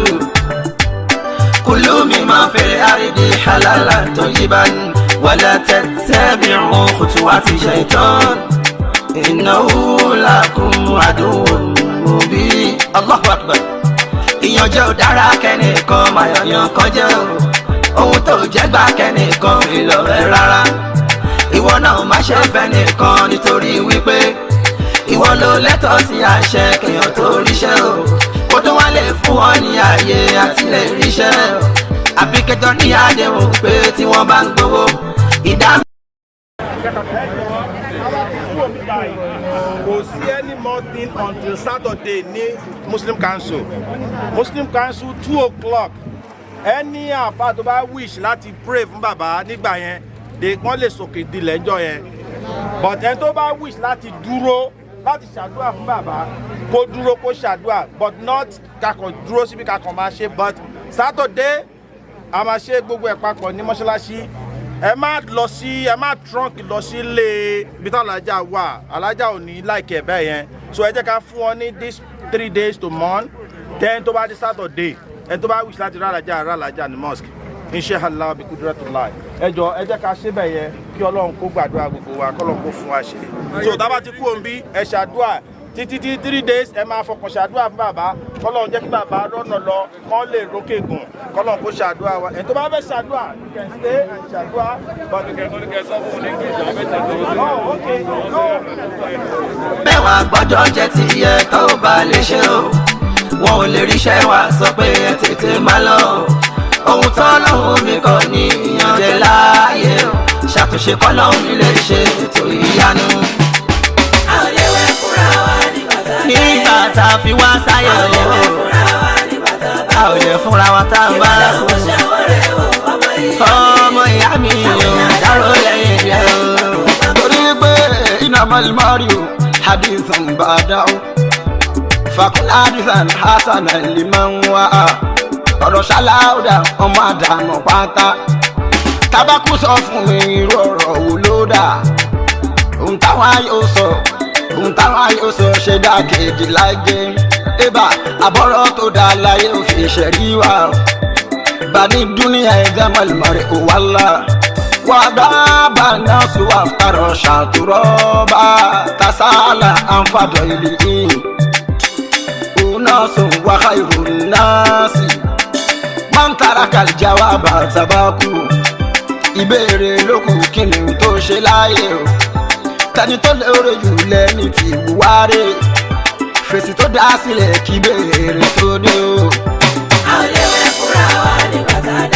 L: kulu mimma fil ardi halalan tayyiban wala tattabi'u khutuwati shaytan innahu lakum aduwwun mubin. Allahu akbar. ìyànjẹ́ ò dára kẹ́nìkan máa yọ̀yàn kan jẹ́ o. ohun tó jẹ́ gbà kẹ́nìkan fi lọ rẹ̀ rárá. ìwọ náà má ṣe fẹ́ nìkan nítorí wípé ìwọ ló lẹ́tọ̀ọ́ sí àṣẹ kéèyàn tó ríṣẹ́ o. kó tó wá lè fún ọ ní ààyè àti lè ríṣẹ́ o. àbí kẹjọ ní àdéhùn pé tí wọ́n bá ń gbowó ìdá.
R: kò sí any more thing until Saturday ní Muslim Council 2 o'clock
N: ẹni àfa tó bá wish láti pray fún bàbá nígbà yẹn wọ́n lè sòkè dilẹ̀ ńjọ́ yẹn but ẹni tó bá wish láti dúró láti ṣàdúrà fún bàbá kó dúró kó ṣàdúrà but not kakàn dúró síbi kakàn máa ṣe but Saturday a máa ṣe gbogbo ẹ̀ papọ̀ ní mọ́ṣáláṣí ẹ má trunk lọ sí ilé ibi tí alájà wà alájà ò ní láìkẹ́ bẹ́ẹ̀ yẹn so ẹ jẹ́ ká fún wọn ní this 3 days to mourn then tó bá di Saturday ẹ tó bá wish láti rà alájà ní mosque inshallah bí kudratullah ẹ jọ ẹ jẹ́ ká ṣe bẹ́ẹ̀ yẹn kí Ọlọ́run kó gbàdúrà gbogbo wa kọ́lọ́run kó fún wa ṣe so tá bá ti kú òǹbí ẹ ṣàdúrà títí 3 days ẹ máa fọkàn ṣàdúrà fún bàbá kọ́lọ́run jẹ́ kí bàbá rọ́nà lọ kán lè rókè gùn kọ́lọ́run kó ṣàdúrà wa ẹ̀ tó bá fẹ́ ṣàdúrà you can stay and ṣàdúrà but you can sọ fún un ní kí ìjọba mẹ́ta tó ń lọ.
L: mẹ́wàá gbọ́dọ̀ jẹ́ ti yẹ tó bá lè ṣe o wọn ò lè ríṣẹ́ wa sọ pé ẹ tètè má lọ ohun tó lọ́hùn mi kọ́ ní ìyànjẹ láàyè o ṣàtúnṣe kọ́ lọ́hùn mi lè ṣe ètò ìyanu.
B: a ò lè wẹ̀ fúnra wa
L: nígbà tá a fi wá sáyẹ̀ o a ò lè fúnra wa tá a bá kú ọmọ ìyá mi ò dárò lẹ́yìn rẹ̀ o torí pé iná malimari o hadithan bàdá o fakun hadithan hasan liman wa ọ̀rọ̀ ṣaláúdà ọmọ àdánù pátá tábàkù sọ fún mi irú ọ̀rọ̀ wo ló dà ohun táwọn ayò sọ ṣe dákejì láìgé ébà àbọ̀rọ̀ tó dá láyé òfin ṣẹ̀rí wa bani dúníà ẹ̀dá mọ̀lẹ́mọ̀rẹ́ kò wá là wà dábà náà sùn wà fàrọ̀ ṣàtúrọ̀ bá tasálà àǹfààdọ̀ ìlú yìí òun náà sùn wákà ìròyìn náà sí mọ́ntàrà kàlìjáwá bá tabaku ìbéèrè lókù kí ni tó ṣe láyé o tani tó lóore jù lẹ́ni tí buhari fèsì tó dá sílẹ̀ kí béèrè tó dé o.
B: a ò lè wẹ̀ fúnra wa nígbà tá a